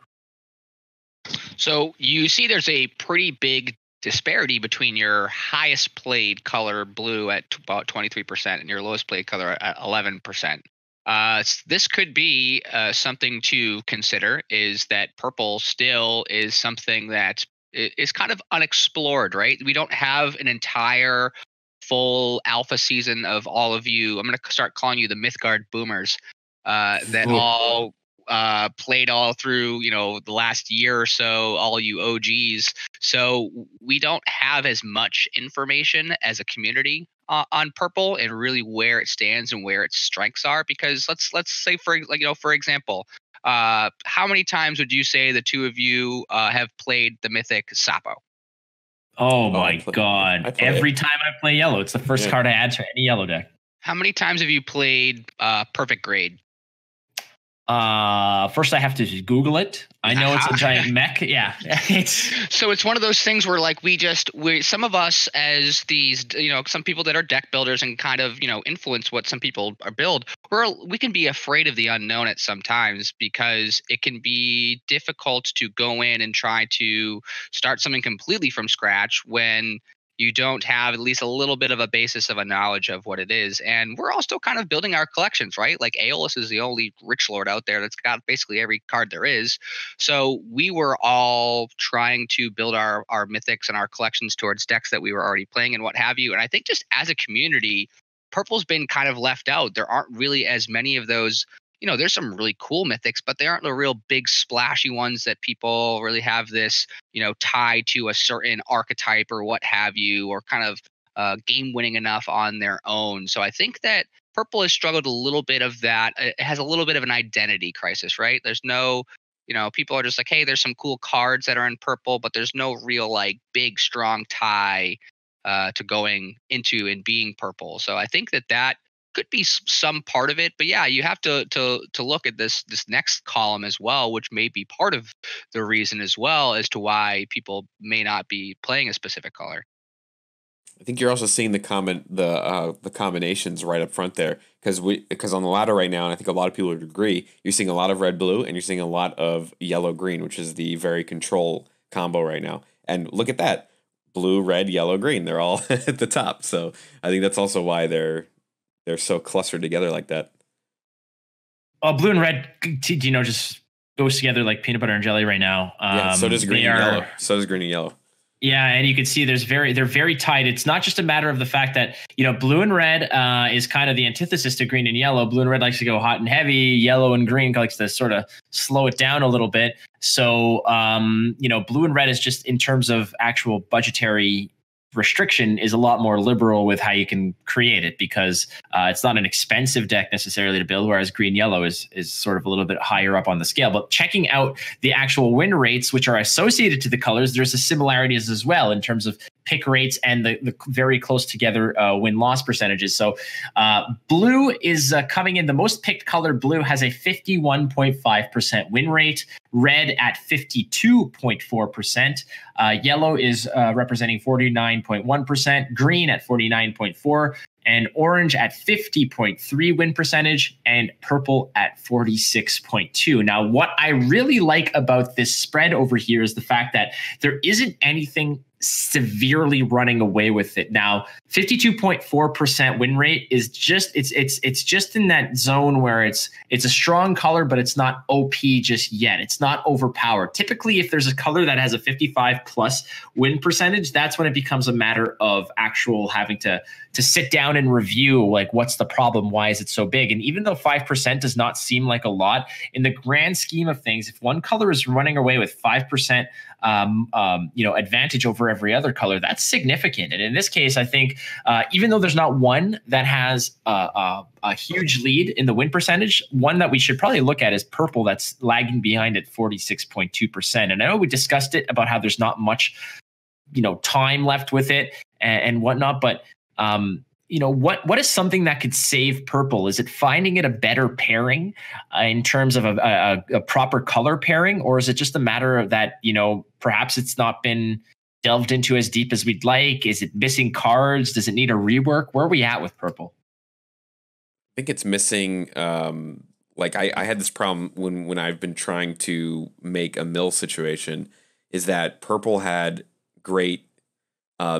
So you see there's a pretty big disparity between your highest played color blue at about 23% and your lowest played color at 11%. This could be something to consider, is that purple still is something that is kind of unexplored, right? We don't have an entire full alpha season of all of you. I'm going to start calling you the MYTHGARD boomers that all played all through, the last year or so, all you OGs. So we don't have as much information as a community on purple and really where it stands and where its strengths are. Because let's say for example, how many times would you say the two of you have played the mythic Sapo? Oh my God. Every time I play yellow, it's the first card I add to any yellow deck. How many times have you played Perfect Grade? First I have to Google it. I know it's a giant mech. Yeah. So it's one of those things where like we some of us as these, some people that are deck builders and kind of, influence what some people are build, we can be afraid of the unknown at sometimes because it can be difficult to go in and try to start something completely from scratch when you don't have at least a little bit of a basis of a knowledge of what it is. And we're all still kind of building our collections, right? Like Aeolus is the only Rich Lord out there that's got basically every card there is. So we were all trying to build our mythics and our collections towards decks that we were already playing and what have you. And I think just as a community, purple's been kind of left out. There aren't really as many of those. There's some really cool mythics, but they aren't the real big splashy ones that people really have this, tie to a certain archetype or what have you, or kind of game winning enough on their own. So I think that purple has struggled a little bit of that. It has a little bit of an identity crisis, right? There's no, people are just like, hey, there's some cool cards that are in purple, but there's no real like big, strong tie to going into and being purple. So I think that could be some part of it, but yeah, you have to look at this next column as well, which may be part of the reason as well as to why people may not be playing a specific color. I think you're also seeing the combinations right up front there, because on the ladder right now, and I think a lot of people would agree, you're seeing a lot of red blue and you're seeing a lot of yellow green, which is the very control combo right now. And look at that, blue, red, yellow, green. They're all at the top. So I think that's also why they're so clustered together like that. Blue and red, just goes together like peanut butter and jelly right now. So does green and yellow. So does green and yellow. Yeah, and you can see they're very tight. It's not just a matter of the fact that, blue and red is kind of the antithesis to green and yellow. Blue and red likes to go hot and heavy. Yellow and green likes to sort of slow it down a little bit. So, blue and red is just in terms of actual budgetary restriction is a lot more liberal with how you can create it, because it's not an expensive deck necessarily to build, whereas green yellow is sort of a little bit higher up on the scale. But checking out the actual win rates, which are associated to the colors, there's a similarities as well in terms of pick rates and the very close together win-loss percentages. So blue is coming in. The most picked color, blue, has a 51.5% win rate. Red at 52.4%. Yellow is representing 49.1%. Green at 49.4%. And orange at 50.3 win percentage, and purple at 46.2. Now, what I really like about this spread over here is the fact that there isn't anything severely running away with it. Now, 52.4% win rate is just it's just in that zone where it's a strong color, but it's not OP just yet. It's not overpowered. Typically, if there's a color that has a 55 plus win percentage, that's when it becomes a matter of actual having to sit down and review, like, what's the problem? Why is it so big? And even though 5% does not seem like a lot, in the grand scheme of things, if one color is running away with 5%, advantage over every other color, that's significant. And in this case, I think even though there's not one that has a huge lead in the win percentage, one that we should probably look at is purple, that's lagging behind at 46.2%. And I know we discussed it about how there's not much, time left with it and whatnot, but what is something that could save purple? Is it finding it a better pairing in terms of a proper color pairing, or is it just a matter of that, perhaps it's not been delved into as deep as we'd like? Is it missing cards? Does it need a rework? Where are we at with purple? I think it's missing. I had this problem when I've been trying to make a mill situation, is that purple had great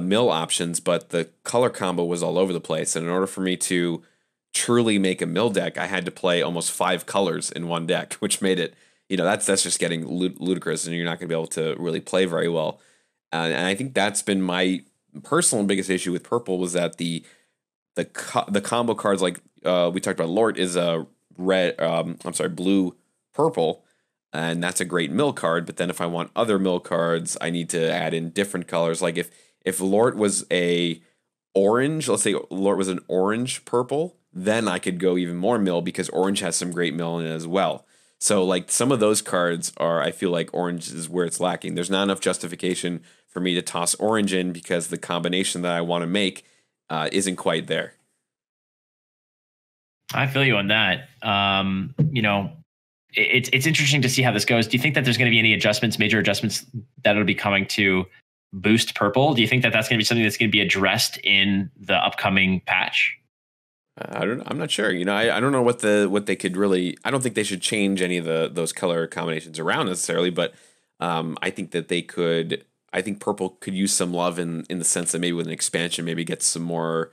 mill options, but the color combo was all over the place. And in order for me to truly make a mill deck, I had to play almost 5 colors in one deck, which made it, that's just getting ludicrous, and you're not going to be able to really play very well. And I think that's been my personal biggest issue with purple, was that the combo cards, like we talked about, Lort is a blue purple, and that's a great mill card. But then if I want other mill cards, I need to add in different colors. Like if Lort was a orange, let's say Lort was an orange purple, then I could go even more mill, because orange has some great mill in it as well. So like some of those cards I feel like orange is where it's lacking. There's not enough justification for me to toss orange in, because the combination that I want to make isn't quite there. I feel you on that. It's interesting to see how this goes. Do you think that there's going to be any major adjustments that'll be coming to boost purple? Do you think that that's going to be something that's going to be addressed in the upcoming patch? I'm not sure. I don't know what they could really. I don't think they should change any of those color combinations around necessarily, but I think that they could. I think purple could use some love in the sense that maybe with an expansion, maybe get some more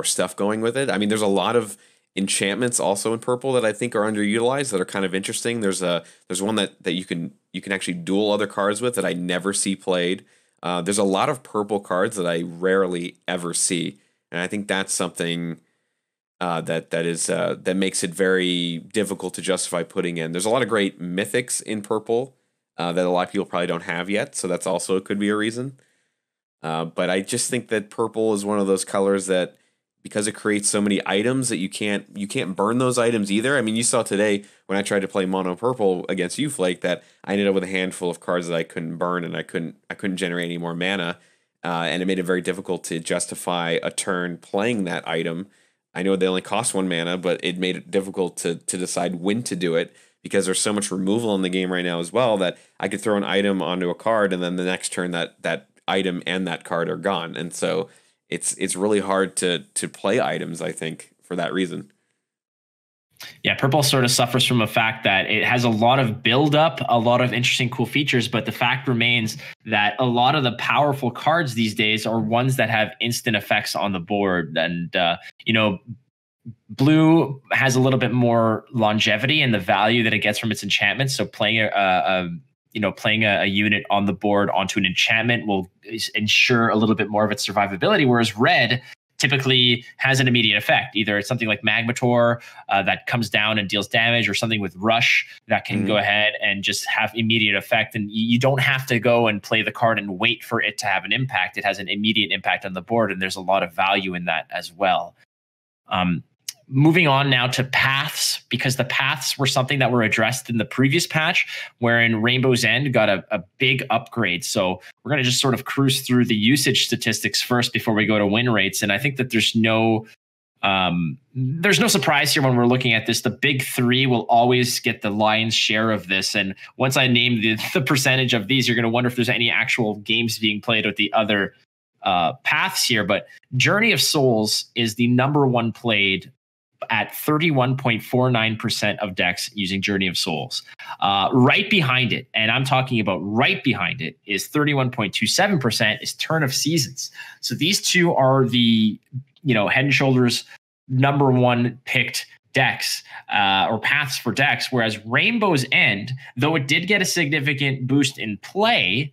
stuff going with it. I mean, there's a lot of enchantments also in purple that I think are underutilized that are kind of interesting. There's one that you can actually duel other cards with that I never see played. There's a lot of purple cards that I rarely ever see, and I think that's something that makes it very difficult to justify putting in. There's a lot of great mythics in purple that a lot of people probably don't have yet, so that's also could be a reason. But I just think that purple is one of those colors that, because it creates so many items, that you can't burn those items either. I mean, you saw today when I tried to play mono purple against you, Flake, that I ended up with a handful of cards that I couldn't burn, and I couldn't generate any more mana, and it made it very difficult to justify a turn playing that item. I know they only cost 1 mana, but it made it difficult to decide when to do it, because there's so much removal in the game right now as well, that I could throw an item onto a card, and then the next turn that item and that card are gone. And so it's really hard to play items, I think, for that reason. Yeah, purple sort of suffers from a fact that it has a lot of build up, a lot of interesting, cool features, but the fact remains that a lot of the powerful cards these days are ones that have instant effects on the board. And, blue has a little bit more longevity and the value that it gets from its enchantments. So playing a unit on the board onto an enchantment will ensure a little bit more of its survivability, whereas red typically has an immediate effect. Either it's something like Magmator that comes down and deals damage, or something with Rush that can go ahead and just have immediate effect. And you don't have to go and play the card and wait for it to have an impact. It has an immediate impact on the board, and there's a lot of value in that as well. moving on now to paths, because the paths were something that were addressed in the previous patch, wherein Rainbow's End got a big upgrade. So we're going to just sort of cruise through the usage statistics first before we go to win rates. And I think that there's no surprise here when we're looking at this. The big three will always get the lion's share of this. And once I name the percentage of these, you're going to wonder if there's any actual games being played with the other paths here. But Journey of Souls is the number one played at 31.49% of decks using Journey of Souls. Right behind it, and I'm talking about right behind it, is 31.27% is Turn of Seasons. So these two are the, head and shoulders number one picked decks or paths for decks, whereas Rainbow's End, though it did get a significant boost in play,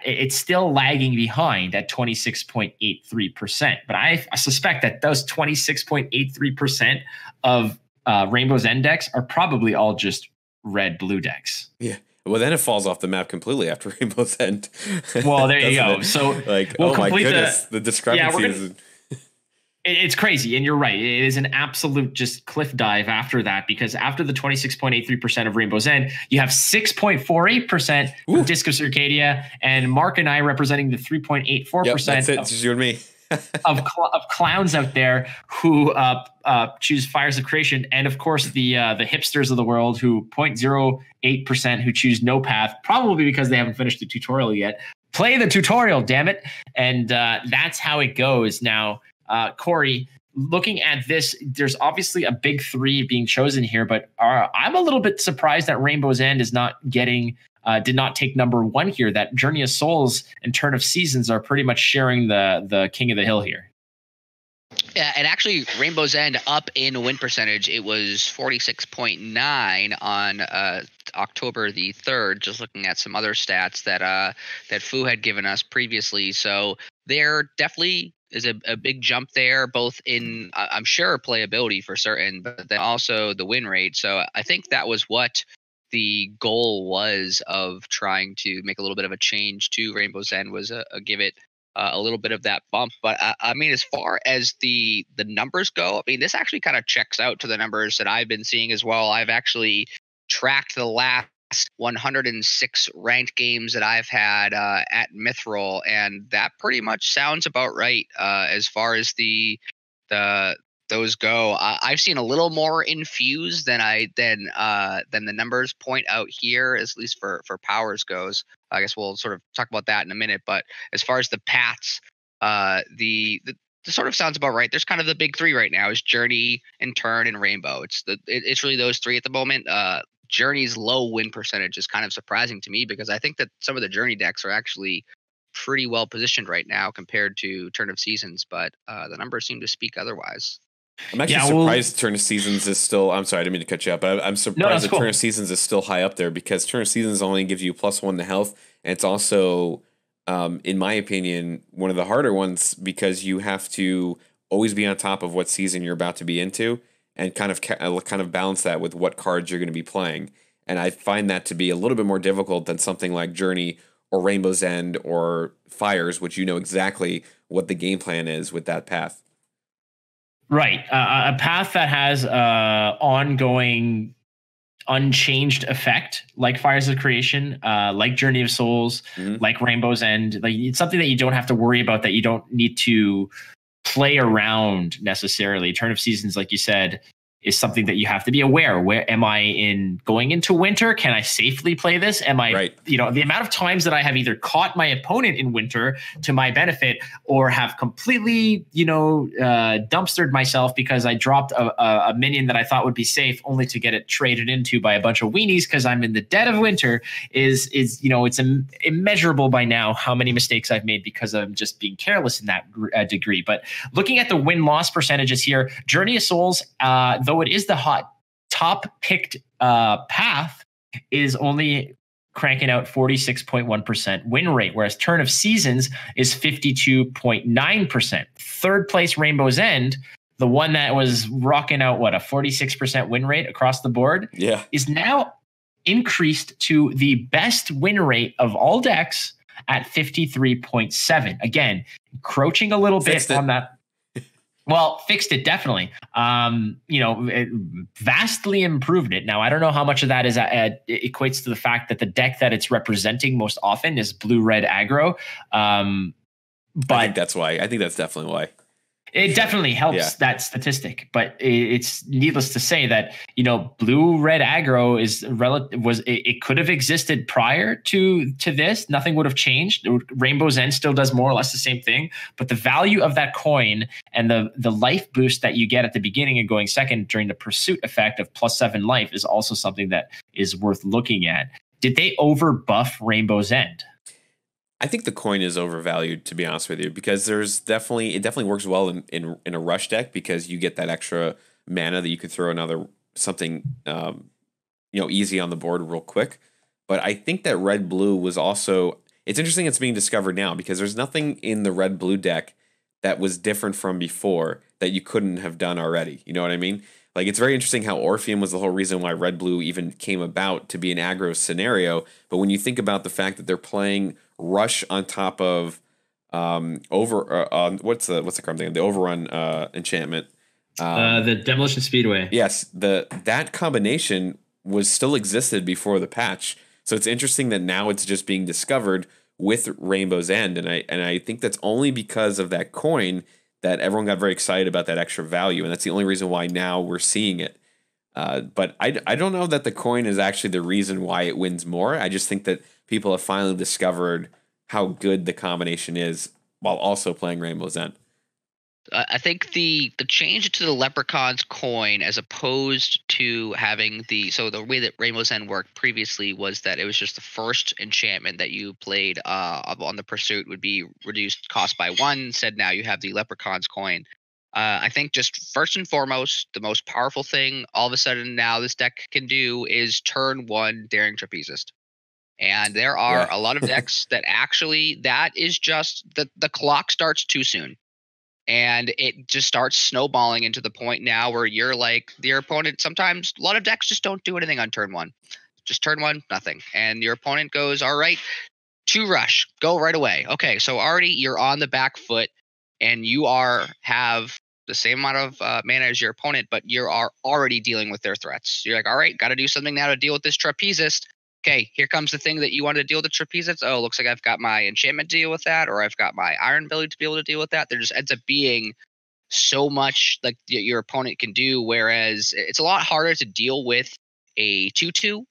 it's still lagging behind at 26.83%. But I suspect that those 26.83% of Rainbow's End decks are probably all just red-blue decks. Yeah. Well, then it falls off the map completely after Rainbow's End. Well, there you go. It? So oh my goodness, the discrepancies. It's crazy, and you're right. It is an absolute just cliff dive after that, because after the 26.83% of Rainbow's End, you have 6.48% from Disc of Circadia, and Mark and I representing the 3.84%. Yep, that's it. It's just you and me. of clowns out there who choose Fires of Creation, and of course the hipsters of the world who 0.08% who choose no path, probably because they haven't finished the tutorial yet. Play the tutorial, damn it! And that's how it goes now. Corey, looking at this, there's obviously a big three being chosen here, but I'm a little bit surprised that Rainbow's End is not getting, did not take number one here. That Journey of Souls and Turn of Seasons are pretty much sharing the king of the hill here. Yeah, and actually, Rainbow's End up in win percentage. It was 46.9 on October the 3rd. Just looking at some other stats that Fu had given us previously. So there definitely is a big jump there, both in I'm sure playability for certain, but then also the win rate. So I think that was what the goal was of trying to make a little bit of a change to Rainbow's End, was give it a little bit of that bump. But I mean, as far as the numbers go, I mean, this actually kind of checks out to the numbers that I've been seeing as well. I've actually tracked the last 106 ranked games that I've had at Mithril, and that pretty much sounds about right as far as those go. I've seen a little more infused than the numbers point out here, at least for powers goes. I guess we'll sort of talk about that in a minute. But as far as the paths, the sort of sounds about right. There's kind of the big three right now is Journey and Turn and Rainbow. It's really those three at the moment. Journey's low win percentage is kind of surprising to me, because I think that some of the Journey decks are actually pretty well positioned right now compared to Turn of Seasons, but the numbers seem to speak otherwise. I'm actually surprised Turn of Seasons is still. I'm sorry, I didn't mean to cut you up, but I'm surprised that Turn of Seasons is still high up there, because Turn of Seasons only gives you +1 to health, and it's also, in my opinion, one of the harder ones, because you have to always be on top of what season you're about to be into, and kind of balance that with what cards you're going to be playing. And I find that to be a little bit more difficult than something like Journey or Rainbow's End or Fires, which you know exactly what the game plan is with that path. Right. A path that has ongoing unchanged effect, like Fires of Creation, like Journey of Souls, like Rainbow's End. Like, it's something that you don't have to worry about, that you don't need to play around necessarily. Turn of Seasons, like you said, is something that you have to be aware. Where am I going into winter? Can I safely play this? Am I, right. The amount of times that I have either caught my opponent in winter to my benefit, or have completely, dumpstered myself because I dropped a minion that I thought would be safe, only to get it traded into by a bunch of weenies because I'm in the dead of winter, is it's immeasurable by now how many mistakes I've made because I'm just being careless in that degree. But looking at the win-loss percentages here, Journey of Souls, though it is the top picked path, is only cranking out 46.1% win rate, whereas Turn of Seasons is 52.9%. Third place Rainbow's End, the one that was rocking out a 46% win rate across the board, is now increased to the best win rate of all decks at 53.7. Again, encroaching a little bit on that. Well, fixed it definitely. It vastly improved it. Now, I don't know how much of that is equates to the fact that the deck that it's representing most often is blue-red aggro. But I think that's why. I think that's definitely why. It definitely helps that statistic, but it's needless to say that blue-red aggro it could have existed prior to this. Nothing would have changed. Rainbow's End still does more or less the same thing, but the value of that coin and the life boost that you get at the beginning and going second during the pursuit effect of +7 life is also something that is worth looking at. Did they overbuff Rainbow's End? I think the coin is overvalued, to be honest with you, because it definitely works well in a rush deck because you get that extra mana that you could throw another something easy on the board real quick. But I think that red blue was also, it's interesting it's being discovered now because there's nothing in the red blue deck that was different from before that you couldn't have done already. You know what I mean? Like, it's very interesting how Orpheum was the whole reason why red blue even came about to be an aggro scenario. But when you think about the fact that they're playing Rush on top of what's the card thing? The Overrun enchantment. The Demolition Speedway. Yes, that combination was still existed before the patch. So it's interesting that now it's just being discovered with Rainbow's End, and I think that's only because of that coin that everyone got very excited about that extra value, and that's the only reason why now we're seeing it. But I don't know that the coin is actually the reason why it wins more. I just think that people have finally discovered how good the combination is while also playing Rainbow's End. I think the change to the Leprechaun's coin, as opposed to having the way that Rainbow's End worked previously was that it was just the first enchantment that you played on the pursuit would be reduced cost by 1. Said now you have the Leprechaun's coin. I think just first and foremost, the most powerful thing all of a sudden now this deck can do is turn 1 Daring Trapezist. And there are a lot of decks that actually, that is just the clock starts too soon. And it just starts snowballing into the point now where you're like, your opponent, sometimes a lot of decks just don't do anything on turn 1. Just turn 1, nothing. And your opponent goes, all right, 2 rush, go right away. Okay, so already you're on the back foot and you have the same amount of mana as your opponent, but you are already dealing with their threats. You're like, all right, got to do something now to deal with this Trapezist. Okay, here comes the thing that you wanted to deal with the Trapezist. Oh, looks like I've got my enchantment to deal with that, or I've got my Iron Belly to be able to deal with that. There just ends up being so much like your opponent can do, whereas it's a lot harder to deal with a 2/2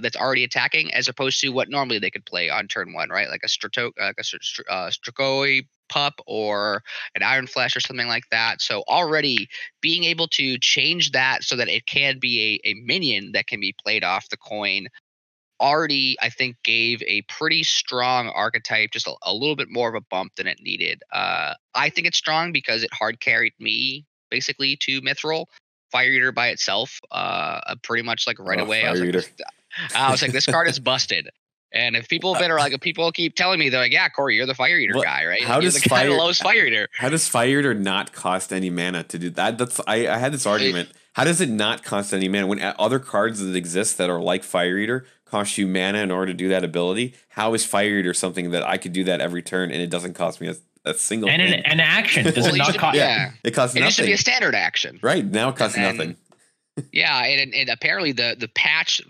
that's already attacking as opposed to what normally they could play on turn 1, right? Like a Strakoi Pup or an Iron Flash or something like that. So already being able to change that so that it can be a minion that can be played off the coin already, I think, gave a pretty strong archetype just a little bit more of a bump than it needed. I think it's strong because it hard carried me basically to Mithril. Fire Eater by itself, pretty much like right away. I was like, this card is busted. And if people keep telling me, they're like, yeah, Corey, you're the Fire Eater guy, right? How does the guy that loves Fire Eater? How does Fire Eater not cost any mana to do that? I had this argument. How does it not cost any mana when other cards that exist that are like Fire Eater cost you mana in order to do that ability? How is Fire Eater something that I could do that every turn and it doesn't cost me a single and thing? an action? Does it not cost? Yeah, it costs nothing. It used to be a standard action, right? Now it costs nothing. Yeah, and apparently the patch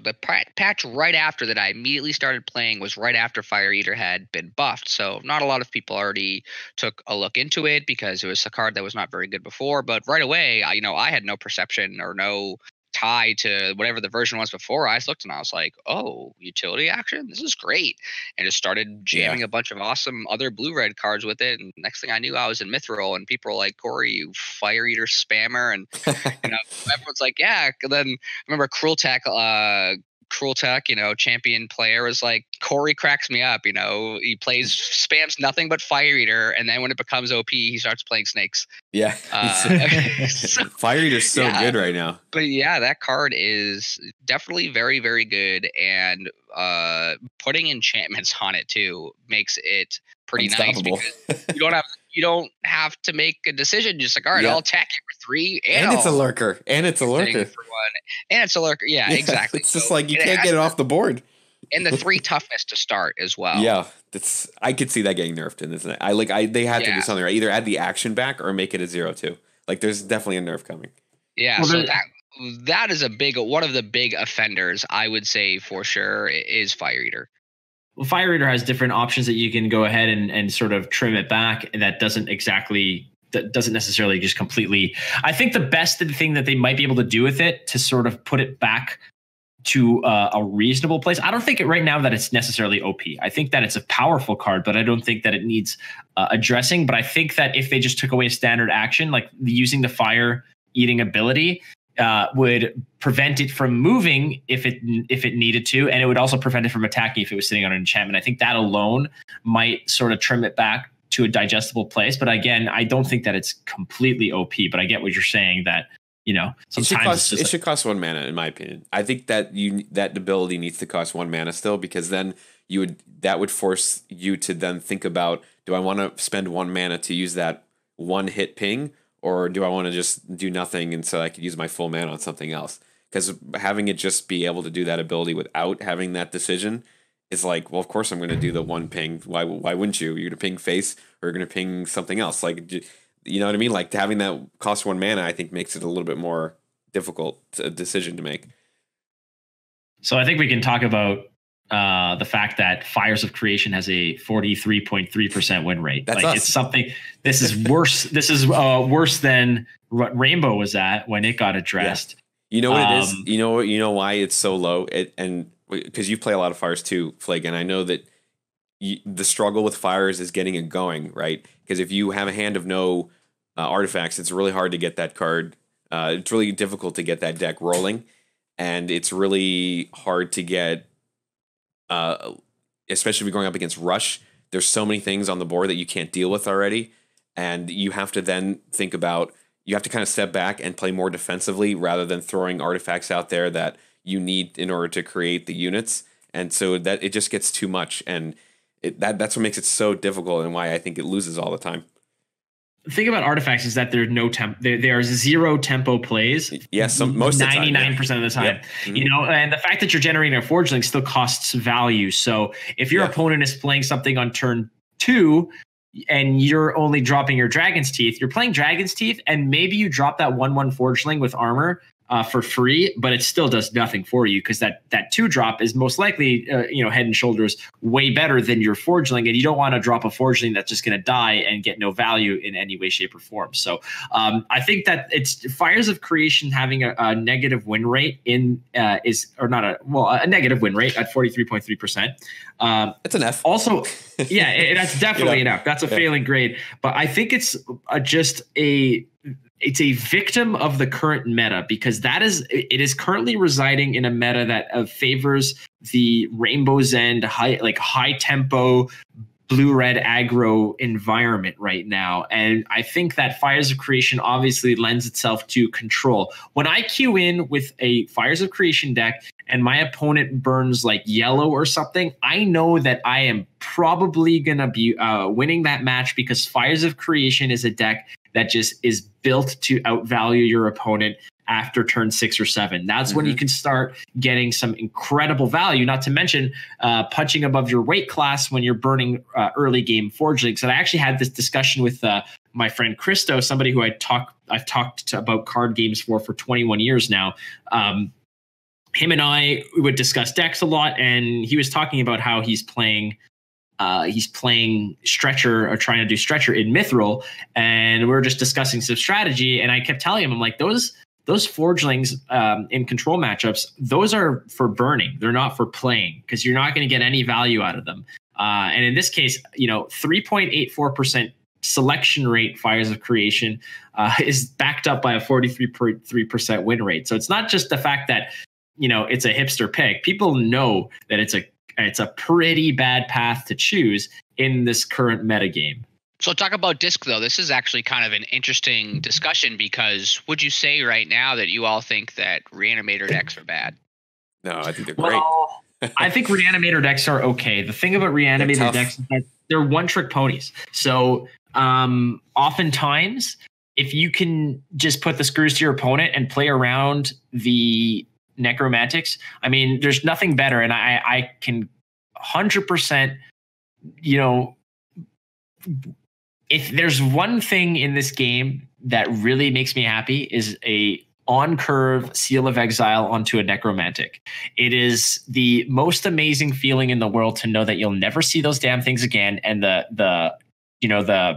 right after that I immediately started playing was right after Fire Eater had been buffed. So not a lot of people already took a look into it because it was a card that was not very good before. But right away, I had no perception or no tie to whatever the version was before. I just looked and I was like, oh, utility action? This is great. And just started jamming a bunch of awesome other blue-red cards with it. And next thing I knew, I was in Mithril and people were like, Corey, you Fire Eater spammer. And everyone's like, yeah. And then I remember Cruel Tech, champion player was like, Corey cracks me up. He spams nothing but Fire Eater, and then when it becomes OP, he starts playing snakes. Yeah, Fire Eater's so good right now. But yeah, that card is definitely very, very good, and putting enchantments on it too makes it pretty nice because you don't have to make a decision. Just like, all right, I'll attack it for 3, and it's a lurker, for 1, and it's a lurker. Yeah, exactly. It's just like you can't get it off the board. And the 3 toughness to start as well. Yeah, I could see that getting nerfed in this. They had to do something, right? Either add the action back or make it a 0/2. Like there's definitely a nerf coming. Yeah, so that is one of the big offenders, I would say for sure, is Fire Eater. Well, Fire Eater has different options that you can go ahead and sort of trim it back. And that doesn't necessarily just completely. I think the best thing that they might be able to do with it to sort of put it back to a reasonable place. I don't think right now that it's necessarily OP. I think that it's a powerful card, but I don't think that it needs addressing. But I think that if they just took away a standard action, like using the fire eating ability, would prevent it from moving if it needed to, and it would also prevent it from attacking if it was sitting on an enchantment. I think that alone might sort of trim it back to a digestible place. But again, I don't think that it's completely OP. But I get what you're saying, that sometimes it should cost 1 mana, in my opinion. I think that that ability needs to cost 1 mana still, because then that would force you to then think about, do I want to spend 1 mana to use that 1 hit ping? Or do I want to just do nothing and so I could use my full mana on something else? Because having it just be able to do that ability without having that decision is like, well, of course I'm going to do the 1 ping. Why wouldn't you? You're going to ping face, or you're going to ping something else. Like, you know what I mean? Like having that cost 1 mana, I think makes it a little bit more difficult decision to make. So I think we can talk about the fact that Fires of Creation has a 43.3% win rate. That's like us. It's something. This is worse. This is worse than what Rainbow was at when it got addressed. Yeah. You know what it is? You know why it's so low? And because you play a lot of Fires too, Flake, and I know that the struggle with Fires is getting it going, right? Because if you have a hand of no artifacts, it's really hard to get that card. It's really difficult to get that deck rolling, and it's really hard to get. Especially if you're going up against Rush, there's so many things on the board that you can't deal with already, and you have to then think about, you have to kind of step back and play more defensively rather than throwing artifacts out there that you need in order to create the units, and so that it just gets too much, and that's what makes it so difficult, and why I think it loses all the time. The thing about artifacts is that there's no temp. There are 0 tempo plays. Yes, most 99% of the time. Yep. Mm-hmm. You know, and the fact that you're generating a Forgeling still costs value. So if your opponent is playing something on turn 2 and you're only dropping your Dragon's Teeth, you're playing Dragon's Teeth, and maybe you drop that 1/1 Forgeling with armor for free, but it still does nothing for you, because that 2-drop is most likely head and shoulders way better than your Forgeling, and you don't want to drop a Forgeling that's just going to die and get no value in any way, shape, or form. So I think that it's Fires of Creation having a negative win rate a negative win rate at 43.3%. It's an F. Also, yeah, that's definitely an F. That's a failing grade. But I think it's it's a victim of the current meta, because it is currently residing in a meta that favors the Rainbow's End high tempo blue-red aggro environment right now. And I think that Fires of Creation obviously lends itself to control. When I queue in with a Fires of Creation deck and my opponent burns like yellow or something, I know that I am probably going to be winning that match, because Fires of Creation is a deck that just is built to outvalue your opponent after turn 6 or 7. That's when you can start getting some incredible value, not to mention punching above your weight class when you're burning early game Forgelings. And I actually had this discussion with my friend Christo, somebody who I've talked to about card games for 21 years now. Him and I would discuss decks a lot, and he was talking about how he's playing Stretcher, or trying to do Stretcher in Mithril, and we were just discussing some strategy, and I kept telling him, I'm like, those Forgelings in control matchups, those are for burning. They're not for playing, because you're not going to get any value out of them. And in this case, 3.84% selection rate Fires of Creation is backed up by a 43.3% win rate. So it's not just the fact that it's a hipster pick. People know that it's a pretty bad path to choose in this current metagame. So talk about disc, though. This is actually kind of an interesting discussion, because would you say right now that you all think that Reanimator decks are bad? No, I think they're great. I think Reanimator decks are okay. The thing about Reanimator decks is that they're one-trick ponies. So oftentimes, if you can just put the screws to your opponent and play around the Necromantics, I mean, there's nothing better. And I can 100%, if there's one thing in this game that really makes me happy is a on curve Seal of Exile onto a Necromantic. It is the most amazing feeling in the world to know that you'll never see those damn things again. And the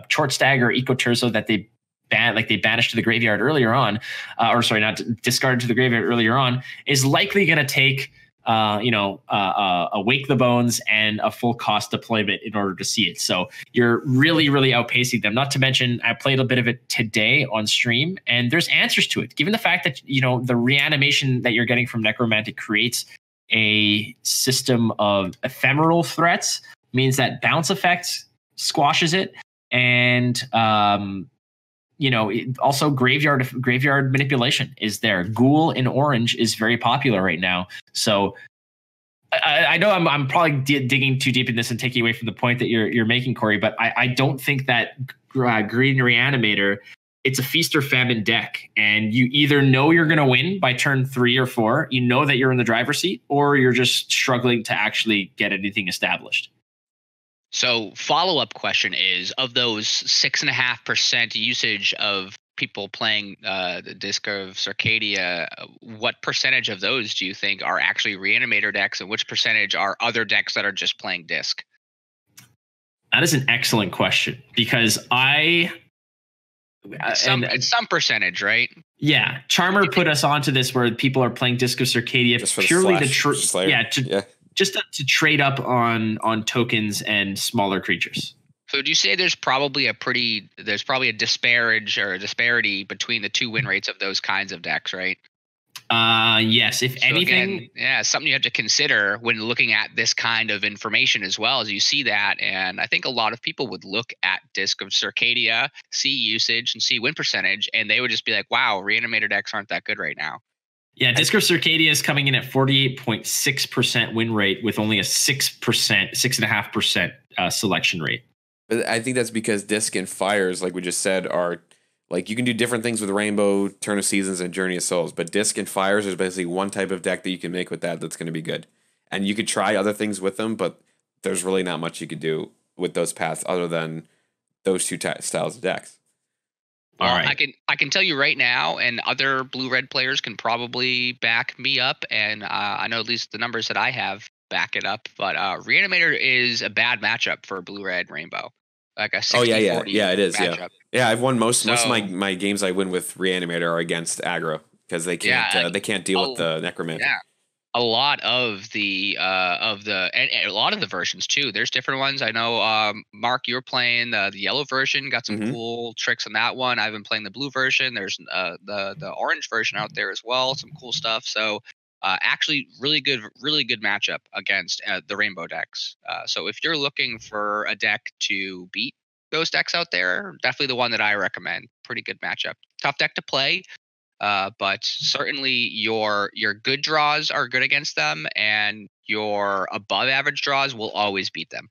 short stagger Eco Terzo that they banished to the graveyard earlier on, or sorry, not discarded to the graveyard earlier on, is likely going to take Awake the Bones and a full cost deployment in order to see it. So you're really, really outpacing them. Not to mention, I played a bit of it today on stream, and there's answers to it. Given the fact that, the reanimation that you're getting from Necromantic creates a system of ephemeral threats, means that bounce effects squashes it. And, also graveyard manipulation is there. Ghoul in orange is very popular right now. So I know I'm probably digging too deep in this and taking away from the point that you're making, Corey, but I don't think that Green Reanimator, it's a feast or famine deck, and you either know you're going to win by turn 3 or 4, you know that you're in the driver's seat, or you're just struggling to actually get anything established. So follow-up question is, of those 6.5% usage of people playing the Disc of Circadia, what percentage of those do you think are actually Reanimator decks, and which percentage are other decks that are just playing Disc? That is an excellent question, because it's some percentage, right? Yeah, Charmer put us onto this where people are playing Disc of Circadia purely just to trade up on tokens and smaller creatures. So would you say there's probably a disparity between the two win rates of those kinds of decks, right? Yes. If anything, again, something you have to consider when looking at this kind of information as well, as you see that. And I think a lot of people would look at Disc of Circadia, see usage and see win percentage, and they would just be like, wow, Reanimator decks aren't that good right now. Yeah, Disc of Circadia is coming in at 48.6% win rate with only a 6.5% selection rate. But I think that's because Disc and Fires, like we just said, are like you can do different things with Rainbow, Turn of Seasons, and Journey of Souls. But Disc and Fires is basically one type of deck that you can make with that's going to be good. And you could try other things with them, but there's really not much you could do with those paths other than those two styles of decks. Well, all right. I can tell you right now, and other blue-red players can probably back me up, and I know at least the numbers that I have back it up, but Reanimator is a bad matchup for blue-red Rainbow. Like a 60-40 yeah, it is. matchup. Yeah, I've won most of my games I win with Reanimator are against aggro because they can't deal with the Necromancer. Yeah. A lot of the and a lot of the versions too. There's different ones. I know, Mark, you're playing the yellow version. Got some cool tricks on that one. I've been playing the blue version. There's the orange version out there as well. Some cool stuff. So actually, really good matchup against the rainbow decks. So if you're looking for a deck to beat those decks out there, definitely the one that I recommend. Pretty good matchup. Tough deck to play. But certainly your good draws are good against them, and your above average draws will always beat them.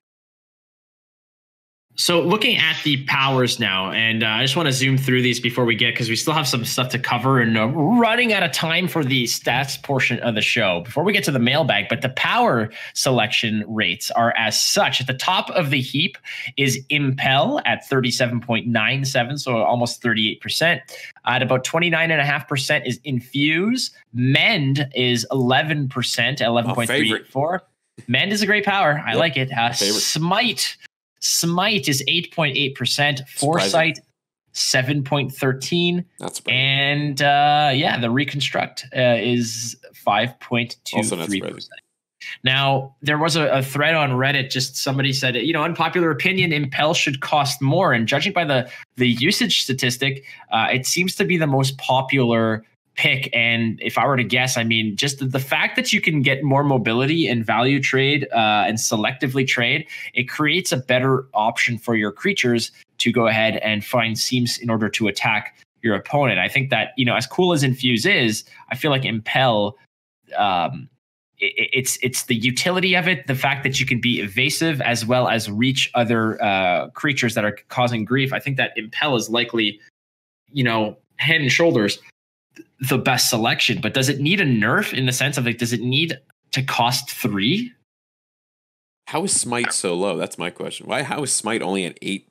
So looking at the powers now, and I just want to zoom through these before we get, because we still have some stuff to cover and running out of time for the stats portion of the show before we get to the mailbag. But the power selection rates are as such. At the top of the heap is Impel at 37.97, so almost 38%. At about 29.5% is Infuse. Mend is 11%, 11.34. Mend is a great power. I like it. Smite is 8.8%. Foresight, 7.13. That's and the Reconstruct is 5.23%. Now, there was a thread on Reddit. Just somebody said, unpopular opinion, Impel should cost more. And judging by the usage statistic, it seems to be the most popular pick. And if I were to guess, I mean, just the fact that you can get more mobility and value trade and selectively trade, it creates a better option for your creatures to go ahead and find seams in order to attack your opponent. I think that, as cool as Infuse is, I feel like Impel, it's the utility of it, the fact that you can be evasive as well as reach other creatures that are causing grief. I think that Impel is likely, head and shoulders the best selection. But does it need a nerf in the sense of does it need to cost 3? How is Smite so low? That's my question. How is Smite only at 8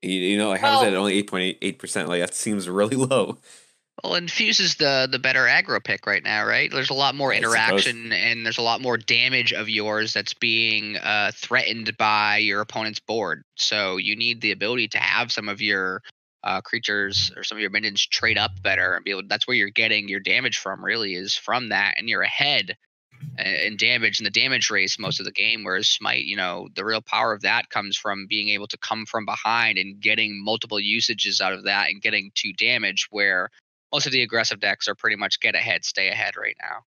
You know, like how is that only 8.8%? Like that seems really low. Well, Infuse is the better aggro pick right now, right? There's a lot more interaction and there's a lot more damage of yours that's being threatened by your opponent's board. So you need the ability to have some of your creatures or some of your minions trade up better and be able. That's where you're getting your damage from. Really, is from that, and you're ahead in damage in the damage race most of the game. Whereas Smite, you know, the real power of that comes from being able to come from behind and getting multiple usages out of that and getting 2 damage. Where most of the aggressive decks are pretty much get ahead, stay ahead right now.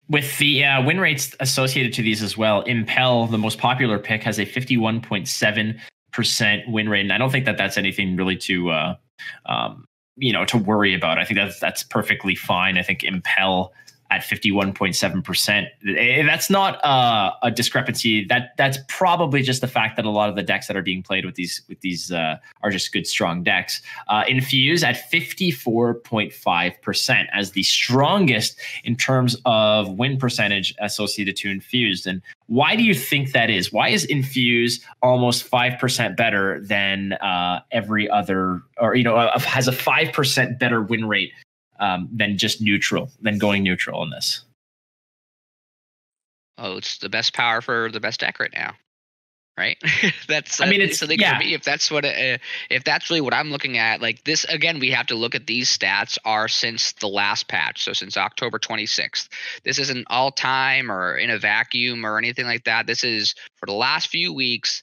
With the win rates associated to these as well, Impel, the most popular pick, has a 51.7% win rate, and I don't think that that's anything really to to worry about. I think that's perfectly fine. I think Impel at 51.7%. That's not a discrepancy. That's probably just the fact that a lot of the decks that are being played with these are just good, strong decks. Infuse at 54.5% as the strongest in terms of win percentage associated to Infused. And why do you think that is? Why is Infuse almost 5% better than every other, or has a 5% better win rate than just neutral, than going neutral in this? Oh, it's the best power for the best deck right now, right? That's it's for me. If that's really what I'm looking at, like this again, we have to look at these stats are since the last patch, so since October 26th. This isn't all time or in a vacuum or anything like that. This is for the last few weeks.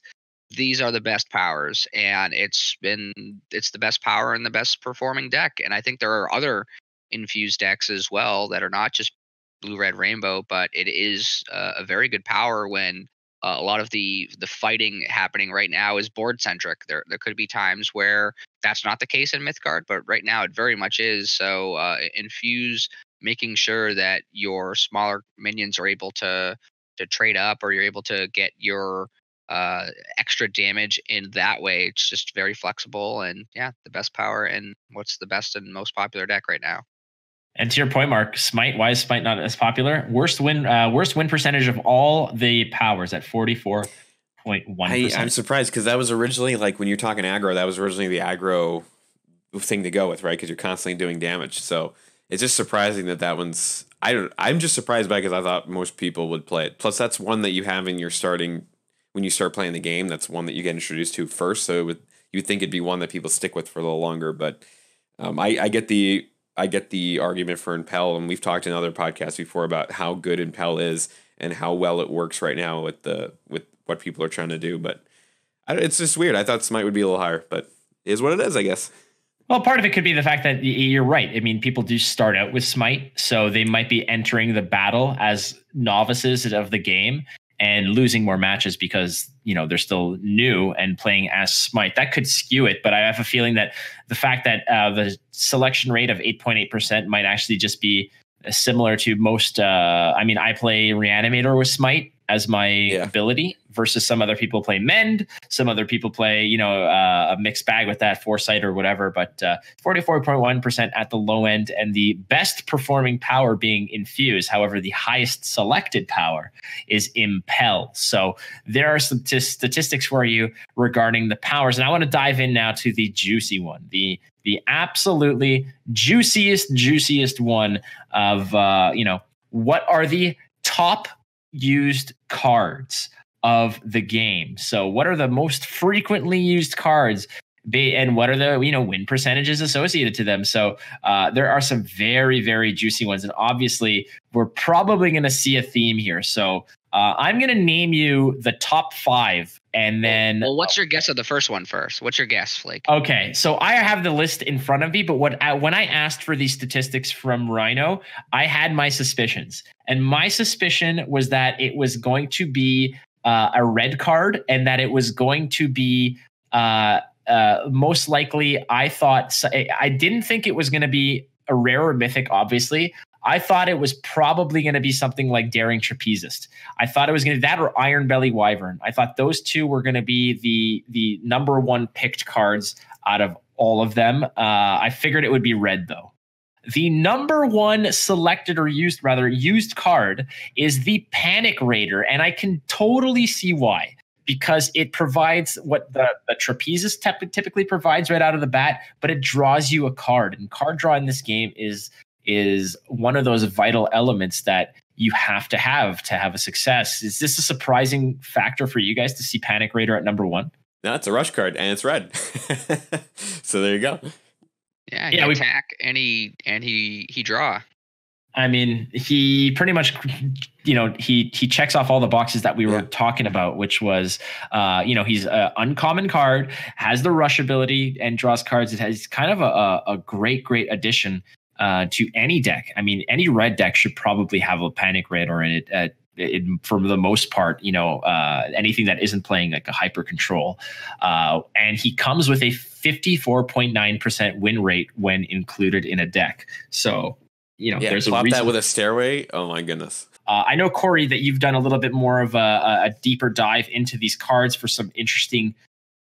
These are the best powers, and it's the best power and the best performing deck. And I think there are other Infused decks as well that are not just blue, red, rainbow, but it is a very good power when a lot of the fighting happening right now is board centric. There could be times where that's not the case in Mythgard, but right now it very much is. So Infuse, making sure that your smaller minions are able to trade up, or you're able to get your extra damage in that way. It's just very flexible, and yeah, the best power and what's the best and most popular deck right now. And to your point, Mark, Smite, why is Smite not as popular? Worst win percentage of all the powers at 44.1%. I'm surprised because that was originally, like, when you're talking aggro, that was originally the aggro thing to go with, right? Because you're constantly doing damage. So it's just surprising that one's. I'm just surprised by it because I thought most people would play it. Plus, that's one that you have in your starting when you start playing the game. That's one that you get introduced to first. So you'd think it'd be one that people stick with for a little longer. But I get the argument for Impel, and we've talked in other podcasts before about how good Impel is and how well it works right now with what people are trying to do. But it's just weird. I thought Smite would be a little higher, but it is what it is, I guess. Well, part of it could be the fact that you're right. I mean, people do start out with Smite, so they might be entering the battle as novices of the game and losing more matches because, they're still new and playing as Smite. That could skew it, but I have a feeling that the fact that the selection rate of 8.8% might actually just be similar to most. I play Reanimator with Smite as my ability versus some other people play Mend. Some other people play, a mixed bag with that, Foresight or whatever. But 44.1% at the low end, and the best performing power being Infuse. However, the highest selected power is Impel. So there are some statistics for you regarding the powers. And I want to dive in now to the juicy one, the absolutely juiciest one of, what are the top used cards of the game. So what are the most frequently used cards, and what are the win percentages associated to them? So there are some very, very juicy ones, and obviously we're probably going to see a theme here. So I'm going to name you the top 5, and then. Well, what's your guess of the first one first? What's your guess, Flake? Okay, so I have the list in front of me, but when I asked for these statistics from Rhino, I had my suspicions, and my suspicion was that it was going to be a red card, and that it was going to be most likely. I didn't think it was going to be a rare or mythic, obviously. I thought it was probably going to be something like Daring Trapezist. I thought it was going to be that or Iron Belly Wyvern. I thought those two were going to be the number one picked cards out of all of them. I figured it would be red, though. The number one selected or used card is the Panic Raider, and I can totally see why. because it provides what the trapezist typically provides right out of the bat, but it draws you a card. And card draw in this game is one of those vital elements that you have to have a success. Is this a surprising factor for you guys to see Panic Raider at number 1? No, it's a rush card and it's red. So there you go. Yeah, he attack and he draw. I mean, he pretty much, he checks off all the boxes that we were talking about, which was, he's an uncommon card, has the rush ability, and draws cards. It has kind of a great addition to any deck. I mean, any red deck should probably have a Panic Raider in it. For the most part, anything that isn't playing like a hyper control. And he comes with a 54.9% win rate when included in a deck. So, there's plop a reason. That with a stairway. Oh my goodness. I know, Corey, that you've done a little bit more of a deeper dive into these cards for some interesting,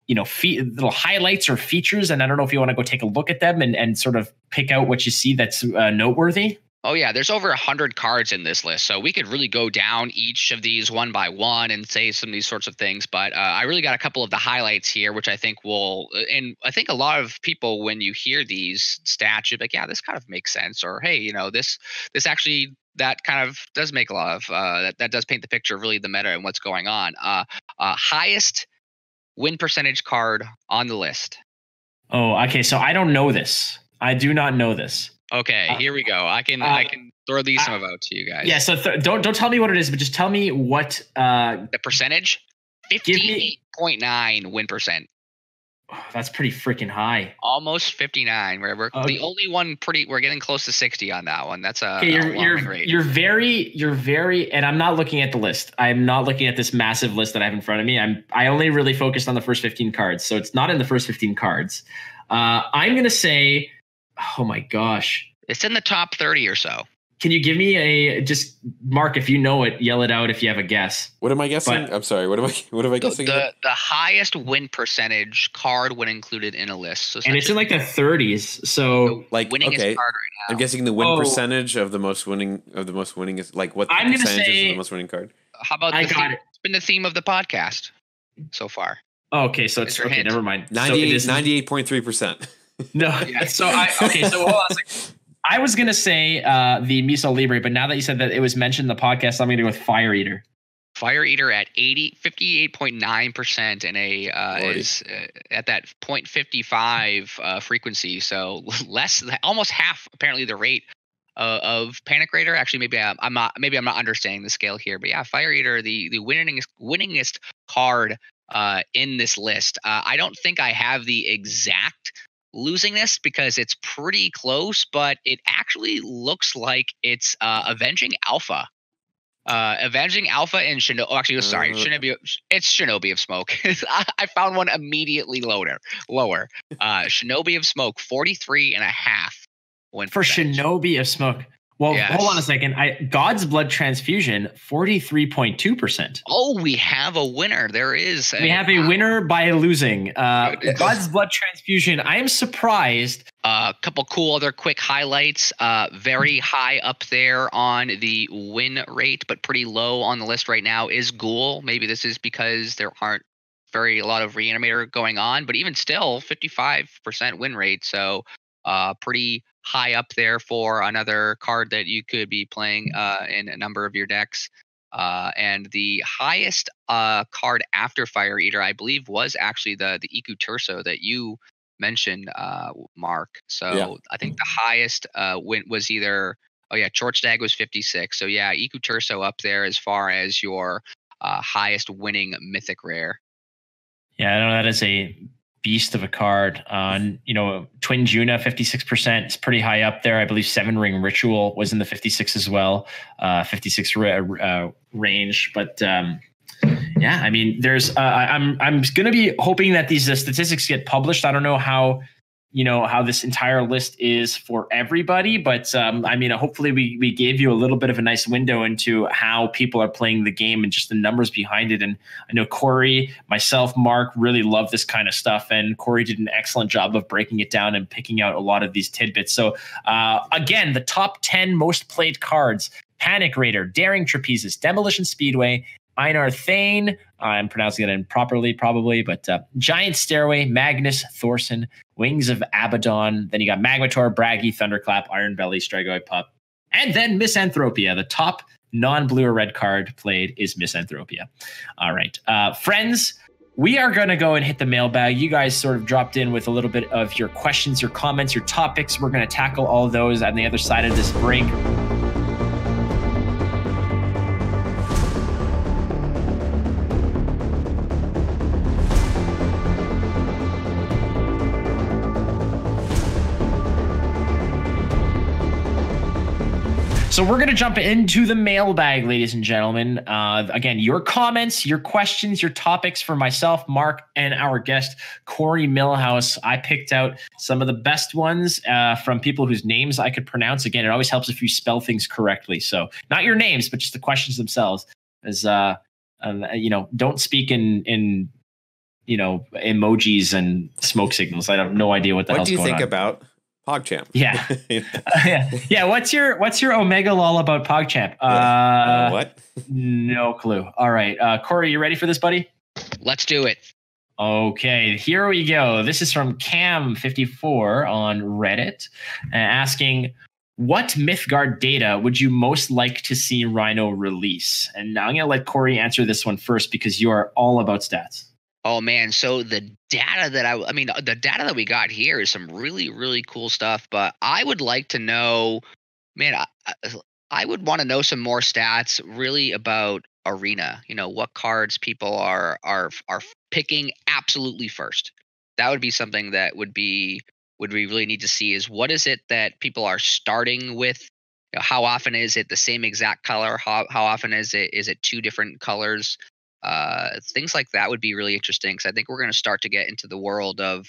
little highlights or features. And I don't know if you want to go take a look at them and sort of pick out what you see that's noteworthy. Oh yeah, there's over 100 cards in this list, so we could really go down each of these one by one and say some of these sorts of things. But I really got a couple of the highlights here, which I think and I think a lot of people, when you hear these stats, you're like, yeah, this kind of makes sense, or hey, this actually, that kind of does make a lot of that does paint the picture of really the meta and what's going on. Highest win percentage card on the list. Oh, okay. So I don't know this. I do not know this. Okay, here we go. I can throw these some out to you guys. Yeah, so don't tell me what it is, but just tell me what the percentage. 58.9 win percent. Oh, that's pretty freaking high. Almost 59. We're the only one We're getting close to 60 on that one. That's a you're very, and I'm not looking at the list. I'm not looking at this massive list that I have in front of me. I only really focused on the first 15 cards, so it's not in the first 15 cards. I'm gonna say. Oh my gosh. It's in the top 30 or so. Can you give me just Mark, if you know it, yell it out if you have a guess. What am I guessing? I'm sorry. What am I guessing? The highest win percentage card when included in a list. So and it's in like the 30s. So like winningest card right now. I'm guessing the win percentage of the most winning is like what the percentage is of the most winning card. How about it's been the theme of the podcast so far. Oh, okay, so it's okay, never mind. 98.3%. No, yeah. So hold on a second. I was gonna say the Miso Libre, but now that you said that it was mentioned in the podcast, I'm gonna go with Fire Eater. Fire Eater at 58.9% and is at that 0.55 frequency, so almost half apparently the rate of Panic Raider. Actually, maybe I'm not understanding the scale here, but yeah, Fire Eater, the winningest card in this list. I don't think I have the exact losingness because it's pretty close, but it actually looks like it's Avenging Alpha. Avenging Alpha and Shinobi. Oh, actually, sorry, Shinobi. It's Shinobi of Smoke. I found one immediately lower. Shinobi of Smoke, 43.5 win for percentage. Shinobi of Smoke. Well, yes. Hold on a second. God's Blood Transfusion, 43.2%. Oh, we have a winner. There is. We have a winner by losing. God's Blood Transfusion. I am surprised. A couple cool other quick highlights. Very high up there on the win rate, but pretty low on the list right now is Ghoul. Maybe this is because there aren't a lot of Reanimator going on, but even still, 55% win rate. So pretty high up there for another card that you could be playing in a number of your decks. And the highest card after Fire Eater, I believe, was actually the Iku Turso that you mentioned, Mark. So yeah. I think the highest win was either, Chorchdag was 56. So yeah, Iku Turso up there as far as your highest winning mythic rare. Yeah, I know that is a beast of a card. Twin Juna, 56% is pretty high up there. I believe 7 Ring Ritual was in the 56 as well, 56 range. But yeah, I mean, there's I'm going to be hoping that these statistics get published. I don't know how this entire list is for everybody, but I mean, hopefully we gave you a little bit of a nice window into how people are playing the game and just the numbers behind it. And I know Corey, myself, Mark really love this kind of stuff, and Corey did an excellent job of breaking it down and picking out a lot of these tidbits. So again, the top 10 most played cards: Panic Raider, Daring Trapezist, Demolition Speedway, Einar Thane, I'm pronouncing it improperly probably, but Giant Stairway, Magnus Thorson, Wings of Abaddon. Then you got Magmator, Braggy, Thunderclap, Iron Belly, Strigoi Pup. And then Misanthropia, the top non-blue or red card played is Misanthropia. All right. Friends, we are going to go and hit the mailbag. You guys sort of dropped in with a little bit of your questions, your comments, your topics. We're going to tackle all of those on the other side of this break. So we're going to jump into the mailbag, ladies and gentlemen. Again, your comments, your questions, your topics for myself, Mark, and our guest, Corey Milhouse. I picked out some of the best ones from people whose names I could pronounce. Again, it always helps if you spell things correctly. So not your names, but just the questions themselves. As don't speak in emojis and smoke signals. I have no idea what the hell's going on. What do you think about PogChamp? Yeah. Yeah. What's your Omega lol about PogChamp? What? No clue. All right. Corey, you ready for this, buddy? Let's do it. Okay, here we go. This is from Cam54 on Reddit, asking, what MYTHGARD data would you most like to see Rhino release? And now I'm going to let Corey answer this one first because you are all about stats. Oh man, so the data that the data that we got here is some really, really cool stuff, but I would like to know, man, I would want to know some more stats really about Arena, what cards people are picking absolutely first. That would be something that would we really need to see, is what is it that people are starting with? How often is it the same exact color? How often is it two different colors? Things like that would be really interesting, because I think we're going to start to get into the world of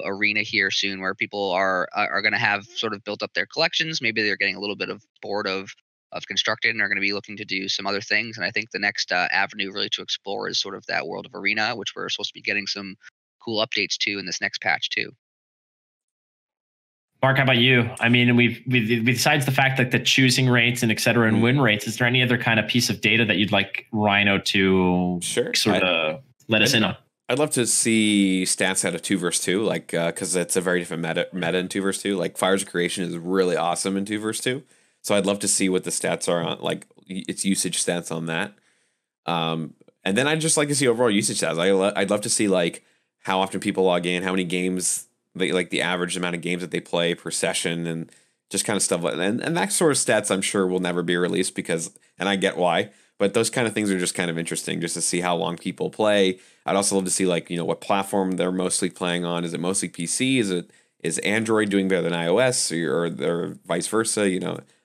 Arena here soon, where people are going to have sort of built up their collections. Maybe they're getting a little bit of bored of constructed and are going to be looking to do some other things. And I think the next avenue really to explore is sort of that world of Arena, which we're supposed to be getting some cool updates to in this next patch too. Mark, how about you? I mean, we've besides the fact that the choosing rates and et cetera and win rates, is there any other kind of piece of data that you'd like Rhino to sort of let us in on? I'd love to see stats out of 2 vs 2, like because it's a very different meta in 2 vs 2. Like Fires of Creation is really awesome in 2 vs 2, so I'd love to see what the stats are on, like its usage stats on that. And then I'd just like to see overall usage stats. I'd love to see like how often people log in, how many games. Like the average amount of games that they play per session, and just kind of stuff like that. And that sort of stats I'm sure will never be released and I get why, but those kind of things are just kind of interesting just to see how long people play. I'd also love to see what platform they're mostly playing on. Is it mostly PC? Is Android doing better than iOS or vice versa?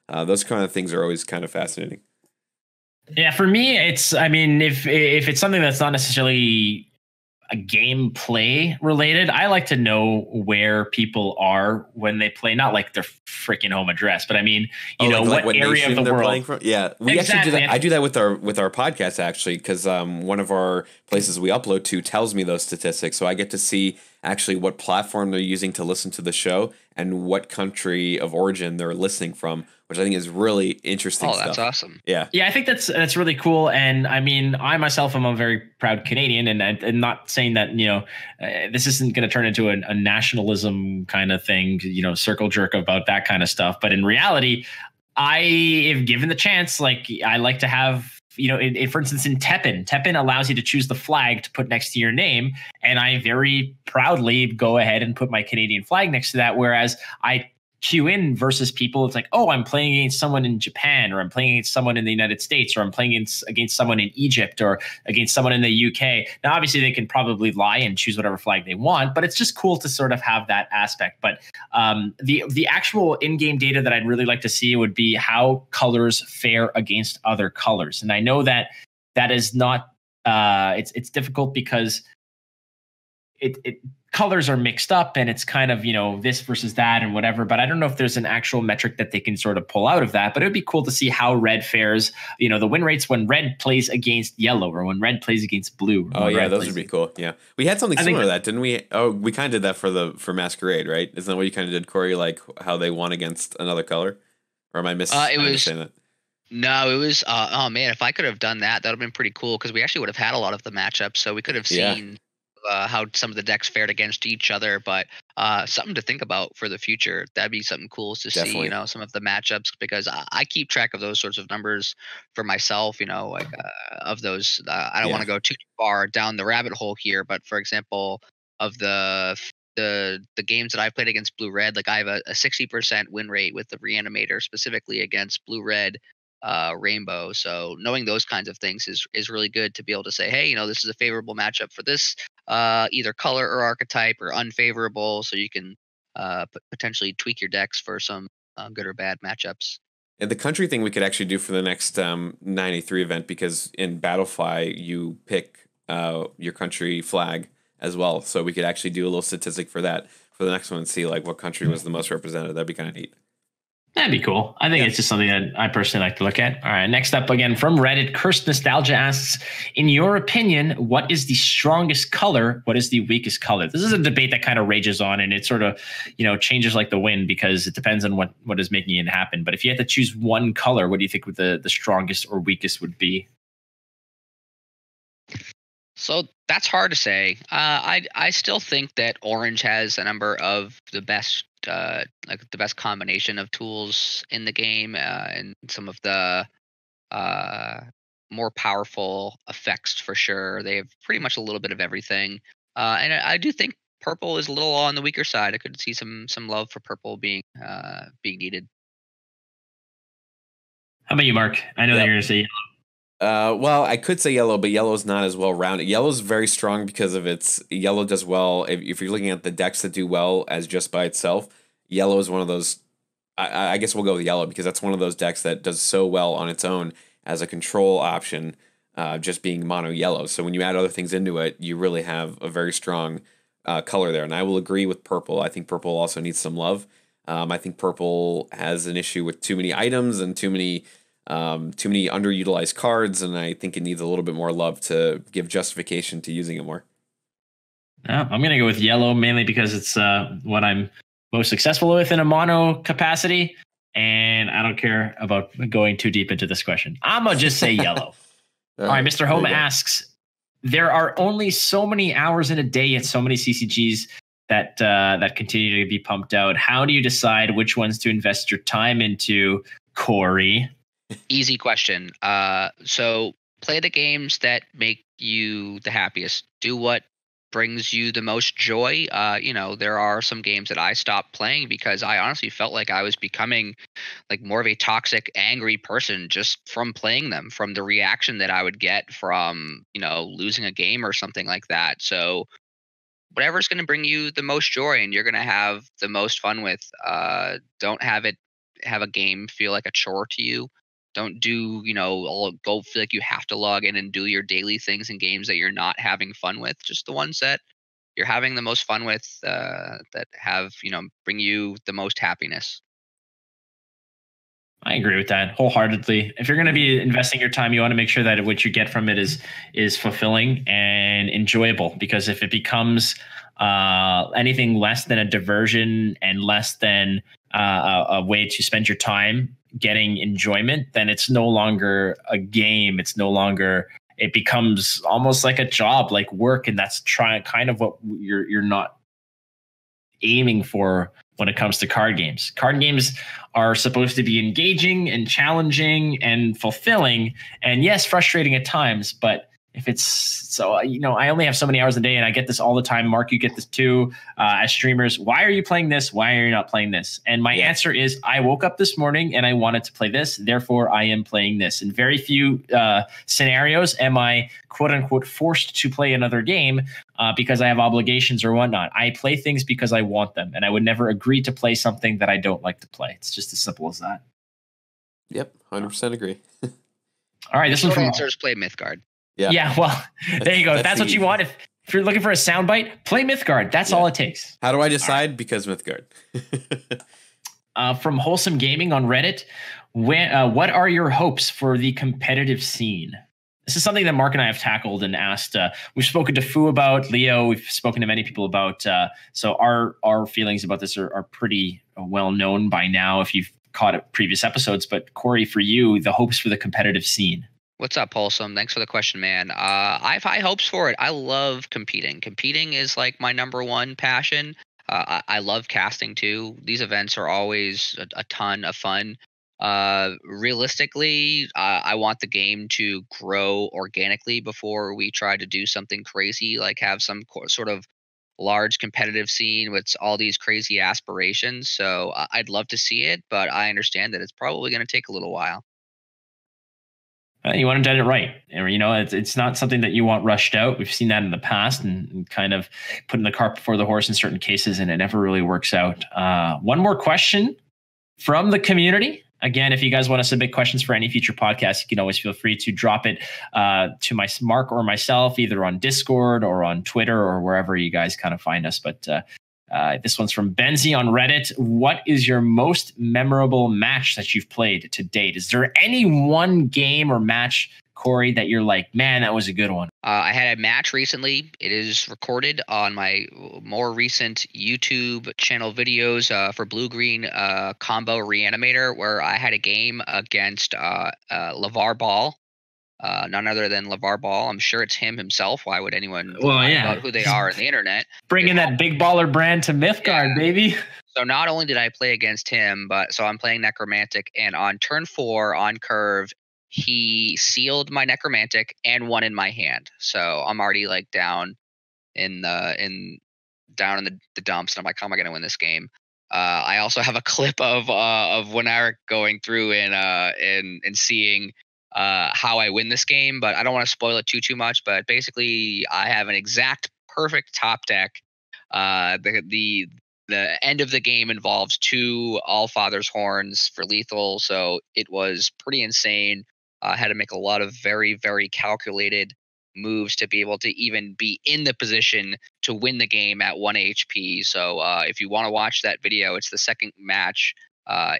Those kind of things are always kind of fascinating. Yeah, for me, if it's something that's not necessarily a gameplay related, I like to know where people are when they play, not like their freaking home address, but I mean, what area of the world. Playing from? Yeah, we actually do that. I do that with our podcast actually, because one of our places we upload to tells me those statistics, so I get to see actually what platform they're using to listen to the show and what country of origin they're listening from, which I think is really interesting. Oh, that's awesome. Yeah, I think that's really cool. And I mean, I myself am a very proud Canadian, and I'm not saying that this isn't going to turn into a nationalism kind of thing, circle jerk about that kind of stuff. But in reality, if given the chance, I like to have. For instance, in Teppen allows you to choose the flag to put next to your name, and I very proudly go ahead and put my Canadian flag next to that. Whereas I queue in versus people, it's like, oh, I'm playing against someone in Japan, or I'm playing against someone in the United States, or I'm playing against someone in Egypt, or against someone in the UK. Now, obviously, they can probably lie and choose whatever flag they want, but it's just cool to sort of have that aspect. But the actual in-game data that I'd really like to see would be how colors fare against other colors. And I know that is not it's difficult because it colors are mixed up and it's kind of, this versus that and whatever, but I don't know if there's an actual metric that they can sort of pull out of that. But it would be cool to see how red fares, the win rates when red plays against yellow, or when red plays against blue. Oh yeah, those would be cool. Yeah, we had something similar to that, didn't we? Oh, we kind of did that for Masquerade, right? Isn't that what you kind of did, Corey? Like how they won against another color? Or am I missing that? No, it was. Oh man, if I could have done that, that would have been pretty cool because we actually would have had a lot of the matchups, so we could have seen how some of the decks fared against each other. But something to think about for the future. That'd be something cool to see. Definitely. You know, some of the matchups because I keep track of those sorts of numbers for myself. You know, like of those. I don't want to go too far down the rabbit hole here, but for example, of the games that I've played against Blue Red, like I have a 60% win rate with the Reanimator specifically against Blue Red Rainbow. So knowing those kinds of things is really good to be able to say, hey, you know, this is a favorable matchup for this either color or archetype, or unfavorable, so you can potentially tweak your decks for some good or bad matchups. And the country thing we could actually do for the next 93 event, because in Battlefy you pick your country flag as well, so we could actually do a little statistic for that for the next one and see like what country was the most represented. That'd be kind of neat. That'd be cool. I think it's just something that I personally like to look at. All right, next up again from Reddit, Cursed Nostalgia asks, in your opinion, what is the strongest color? What is the weakest color? This is a debate that kind of rages on, and it sort of, you know, changes like the wind because it depends on what is making it happen. But if you had to choose one color, what do you think the strongest or weakest would be? So that's hard to say. I still think that orange has a number of the best, like the best combination of tools in the game, and some of the more powerful effects for sure. They have pretty much a little bit of everything, and I do think purple is a little on the weaker side. I could see some love for purple being needed. How about you, Mark? I know that you're going to say well, I could say yellow, but yellow is not as well rounded. Yellow is very strong because of its yellow does well. If you're looking at the decks that do well as just by itself, yellow is one of those. I guess we'll go with yellow because that's one of those decks that does so well on its own as a control option, just being mono yellow. So when you add other things into it, you really have a very strong color there. And I will agree with purple. I think purple also needs some love. I think purple has an issue with too many items and too many underutilized cards, and I think it needs a little bit more love to give justification to using it more. I'm going to go with yellow, mainly because it's what I'm most successful with in a mono capacity, and I don't care about going too deep into this question. I'm going to just say yellow. All right, Mr. Homa asks, there are only so many hours in a day and so many CCGs that continue to be pumped out. How do you decide which ones to invest your time into, Corey? Easy question. So play the games that make you the happiest. Do what brings you the most joy. You know, there are some games that I stopped playing because I honestly felt like I was becoming like more of a toxic, angry person just from playing them, from the reaction that I would get from, you know, losing a game or something like that. So whatever's going to bring you the most joy and you're going to have the most fun with, don't have a game feel like a chore to you. Don't do, you know, go feel like you have to log in and do your daily things in games that you're not having fun with. Just the ones that you're having the most fun with, that have, you know, bring you the most happiness. I agree with that wholeheartedly. If you're going to be investing your time, you want to make sure that what you get from it is fulfilling and enjoyable. Because if it becomes anything less than a diversion and less than a way to spend your time getting enjoyment, then it's no longer a game. It's no longer. It becomes almost like a job, like work, and that's kind of what you're not aiming for when it comes to card games. Card games are supposed to be engaging and challenging and fulfilling, and yes, frustrating at times, but if it's so, you know, I only have so many hours a day and I get this all the time. Mark, you get this too, as streamers. Why are you playing this? Why are you not playing this? And my answer is I woke up this morning and I wanted to play this. Therefore, I am playing this. In very few scenarios am I, quote unquote, forced to play another game because I have obligations or whatnot. I play things because I want them. And I would never agree to play something that I don't like to play. It's just as simple as that. Yep, 100% agree. All right, this one's from answers play MYTHGARD. Yeah, well, there you go. If that's what you want. If you're looking for a soundbite, play MYTHGARD. That's all it takes. How do I decide? Right. Because MYTHGARD. From Wholesome Gaming on Reddit, what are your hopes for the competitive scene? This is something that Mark and I have tackled and asked. We've spoken to Fu about, Leo. We've spoken to many people about. So our feelings about this are pretty well known by now. If you've caught at previous episodes. But Corey, for you, the hopes for the competitive scene. What's up, Wholesome? Thanks for the question, man. I have high hopes for it. I love competing. Competing is like my number one passion. I love casting too. These events are always a ton of fun. Realistically, I want the game to grow organically before we try to do something crazy, like have some sort of large competitive scene with all these crazy aspirations. So I'd love to see it, but I understand that it's probably going to take a little while. You want to done it right. You know, it's not something that you want rushed out. We've seen that in the past and kind of putting the cart before the horse in certain cases, and it never really works out. One more question from the community. Again, if you guys want to submit questions for any future podcasts, you can always feel free to drop it to Mark or myself, either on Discord or on Twitter or wherever you guys kind of find us. But this one's from Benzie on Reddit. What is your most memorable match that you've played to date? Is there any one game or match, Corey, that you're like, man, that was a good one? I had a match recently. It is recorded on my more recent YouTube channel videos for Blue Green Combo Reanimator, where I had a game against LeVar Ball. None other than LeVar Ball. I'm sure it's him himself. Why would anyone lie about who they are on the internet? Bringing that big baller brand to MYTHGARD, baby. So not only did I play against him, but so I'm playing Necromantic, and on turn 4 on curve, he sealed my Necromantic and one in my hand. So I'm already like down in the dumps, and I'm like, how am I going to win this game? I also have a clip of Winaric going through and seeing how I win this game, but I don't want to spoil it too much. But basically, I have an exact perfect top deck. The end of the game involves 2 Allfather's Horns for lethal, so it was pretty insane. I had to make a lot of very, very calculated moves to be able to even be in the position to win the game at 1 HP. So if you want to watch that video, it's the second match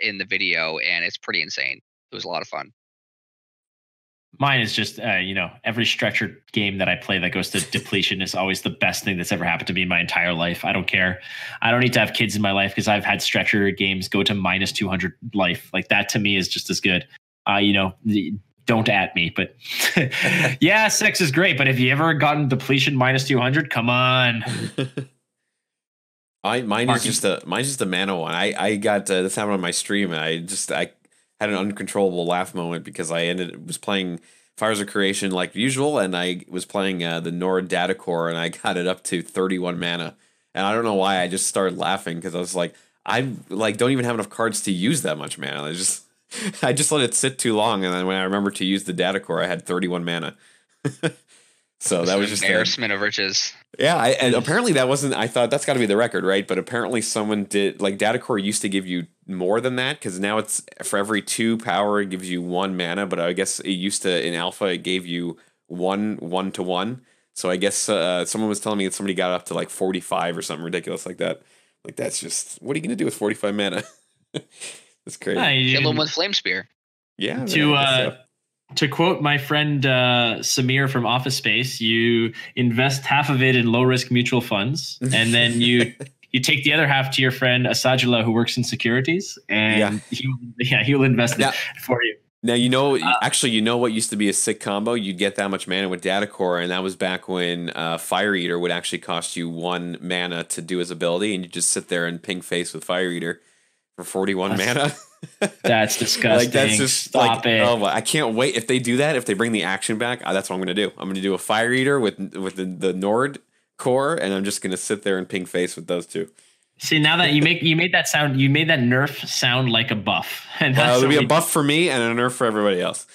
in the video, and it's pretty insane. It was a lot of fun. Mine is just, every stretcher game that I play that goes to depletion is always the best thing that's ever happened to me in my entire life. I don't care. I don't need to have kids in my life because I've had stretcher games go to minus 200 life. Like that to me is just as good. Don't at me, but yeah, sex is great. But if you ever gotten depletion minus 200, come on. Mine's just a mana one. I got this happened on my stream, and I had an uncontrollable laugh moment because I was playing Fires of Creation like usual, and I was playing the Nord Data Core, and I got it up to 31 mana, and I don't know why I just started laughing because I was like, I like don't even have enough cards to use that much mana. I just let it sit too long, and then when I remembered to use the Data Core, I had 31 mana. So that was just embarrassment of riches. Yeah, and apparently that wasn't. I thought that's got to be the record, right? But apparently someone did. Like Data Core used to give you more than that because now it's for every 2 power it gives you 1 mana. But I guess it used to in alpha it gave you 1 to 1. So I guess someone was telling me that somebody got up to like 45 or something ridiculous like that. Like that's just what are you gonna do with 45 mana? That's crazy. Kill him with Flame Spear. Yeah. To quote my friend Samir from Office Space, you invest half of it in low risk mutual funds, and then you take the other half to your friend Asajula, who works in securities, and he will invest it for you. Now actually what used to be a sick combo. You'd get that much mana with Data Core, and that was back when Fire Eater would actually cost you 1 mana to do his ability, and you just sit there and ping face with Fire Eater for 41 mana. That's disgusting. Like that's just Stop it. Oh, I can't wait if they do that. If they bring the action back, that's what I'm gonna do. I'm gonna do a Fire Eater with the Nord Core, and I'm just gonna sit there and ping face with those 2. See, now that you made that sound, you made that nerf sound like a buff, and it'll be a buff for me and a nerf for everybody else.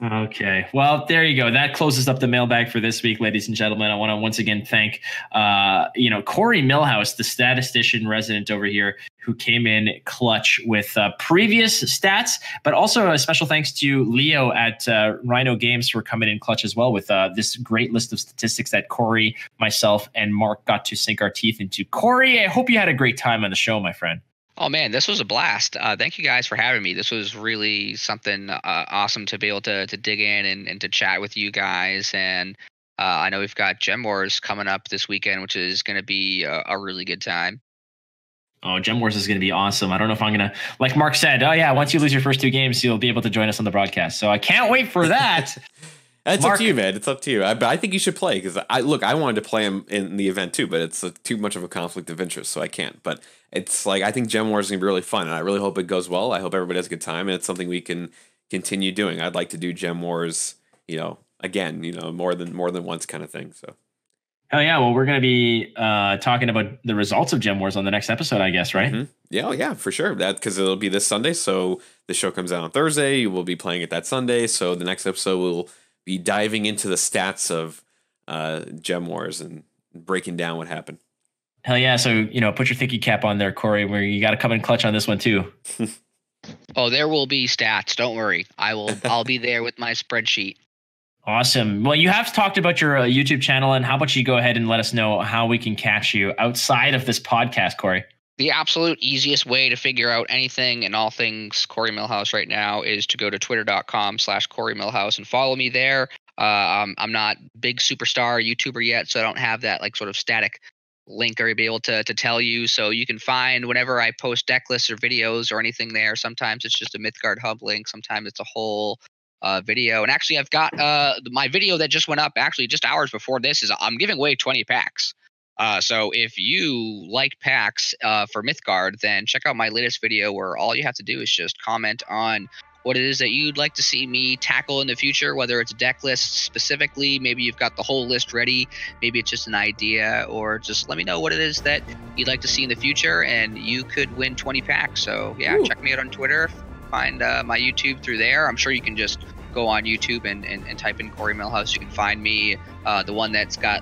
Okay. Well, there you go. That closes up the mailbag for this week, ladies and gentlemen. I want to once again thank, Corey Milhouse, the statistician resident over here, who came in clutch with previous stats, but also a special thanks to Leo at Rhino Games for coming in clutch as well with this great list of statistics that Corey, myself, and Mark got to sink our teeth into. Corey, I hope you had a great time on the show, my friend. Oh, man, this was a blast. Thank you guys for having me. This was really something awesome to be able to dig in and to chat with you guys. And I know we've got Gem Wars coming up this weekend, which is going to be a really good time. Oh, Gem Wars is going to be awesome. I don't know if I'm going to, like Mark said, oh yeah, once you lose your first 2 games, you'll be able to join us on the broadcast. So I can't wait for that. It's up to you, man. It's up to you. But I think you should play because I wanted to play him in the event too, but it's too much of a conflict of interest, so I can't. But it's like I think Gem Wars is gonna be really fun, and I really hope it goes well. I hope everybody has a good time, and it's something we can continue doing. I'd like to do Gem Wars, again, more than once kind of thing. So. Oh yeah, well we're gonna be talking about the results of Gem Wars on the next episode, I guess, right? Mm-hmm. Yeah, yeah, for sure. That because it'll be this Sunday, so the show comes out on Thursday. We'll be playing it that Sunday, so the next episode will be diving into the stats of Gem Wars and breaking down what happened. Hell yeah! So put your thinking cap on there, Corey. Where you got to come in clutch on this one too. Oh, there will be stats. Don't worry. I'll be there with my spreadsheet. Awesome. Well, you have talked about your YouTube channel, and how about you go ahead and let us know how we can catch you outside of this podcast, Corey? The absolute easiest way to figure out anything and all things Corey Milhouse right now is to go to twitter.com/Corey Milhouse and follow me there. I'm not big superstar YouTuber yet, so I don't have that like sort of static link or be able to tell you. So you can find whenever I post deck lists or videos or anything there. Sometimes it's just a MYTHGARD hub link. Sometimes it's a whole video. And actually, I've got my video that just went up actually just hours before this is I'm giving away 20 packs. So if you like packs for MYTHGARD, then check out my latest video where all you have to do is just comment on what it is that you'd like to see me tackle in the future, whether it's deck lists specifically, maybe you've got the whole list ready, maybe it's just an idea, or just let me know what it is that you'd like to see in the future, and you could win 20 packs. So yeah, check me out on Twitter, find my YouTube through there. I'm sure you can just go on YouTube and type in Corey Milhouse. You can find me. The one that's got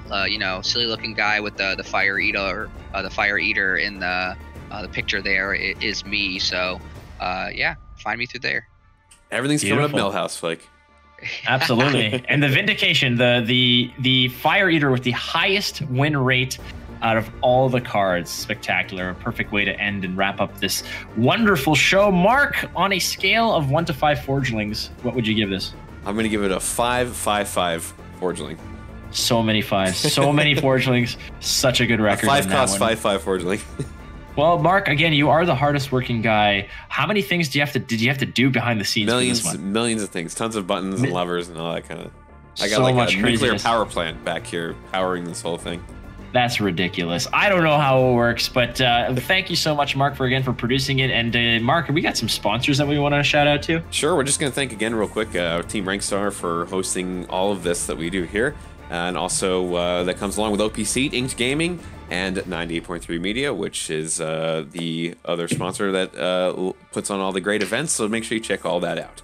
silly looking guy with the fire eater, in the picture there is me. So yeah, find me through there. Everything's Beautiful. coming up Milhouse, Flake. Absolutely. And the vindication, the fire eater with the highest win rate out of all the cards. Spectacular. A perfect way to end and wrap up this wonderful show. Mark, on a scale of 1 to 5 forgelings, what would you give this? I'm going to give it a 5.55 forgeling. So many 5s. So many forgelings. Such a good record. 5 cost 5.5 forgeling. Well, Mark, again, you are the hardest working guy. How many things did you have to do behind the scenes? Millions of things. Tons of buttons and levers and all that kind of. I got so like much a nuclear craziness. power plant back here powering this whole thing. That's ridiculous. I don't know how it works, but thank you so much, Mark, for producing it. And Mark, we got some sponsors that we want to shout out to. Sure. We're just going to thank again real quick our team Rankstar for hosting all of this that we do here. And also that comes along with OPC, Inked Gaming, and 98.3 Media, which is the other sponsor that puts on all the great events. So make sure you check all that out.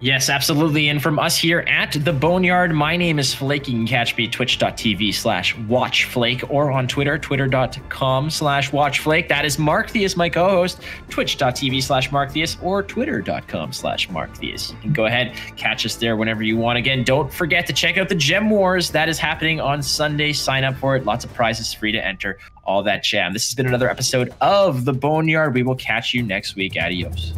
Yes, absolutely. And from us here at the Boneyard, my name is Flake. You can catch me at twitch.tv/watchflake or on Twitter, twitter.com/watchflake. That is Markthius, my co-host, twitch.tv/Markthius or twitter.com/Markthius. You can go ahead, catch us there whenever you want. Again, don't forget to check out the Gem Wars. That is happening on Sunday. Sign up for it. Lots of prizes, free to enter, all that jam. This has been another episode of the Boneyard. We will catch you next week. Adios.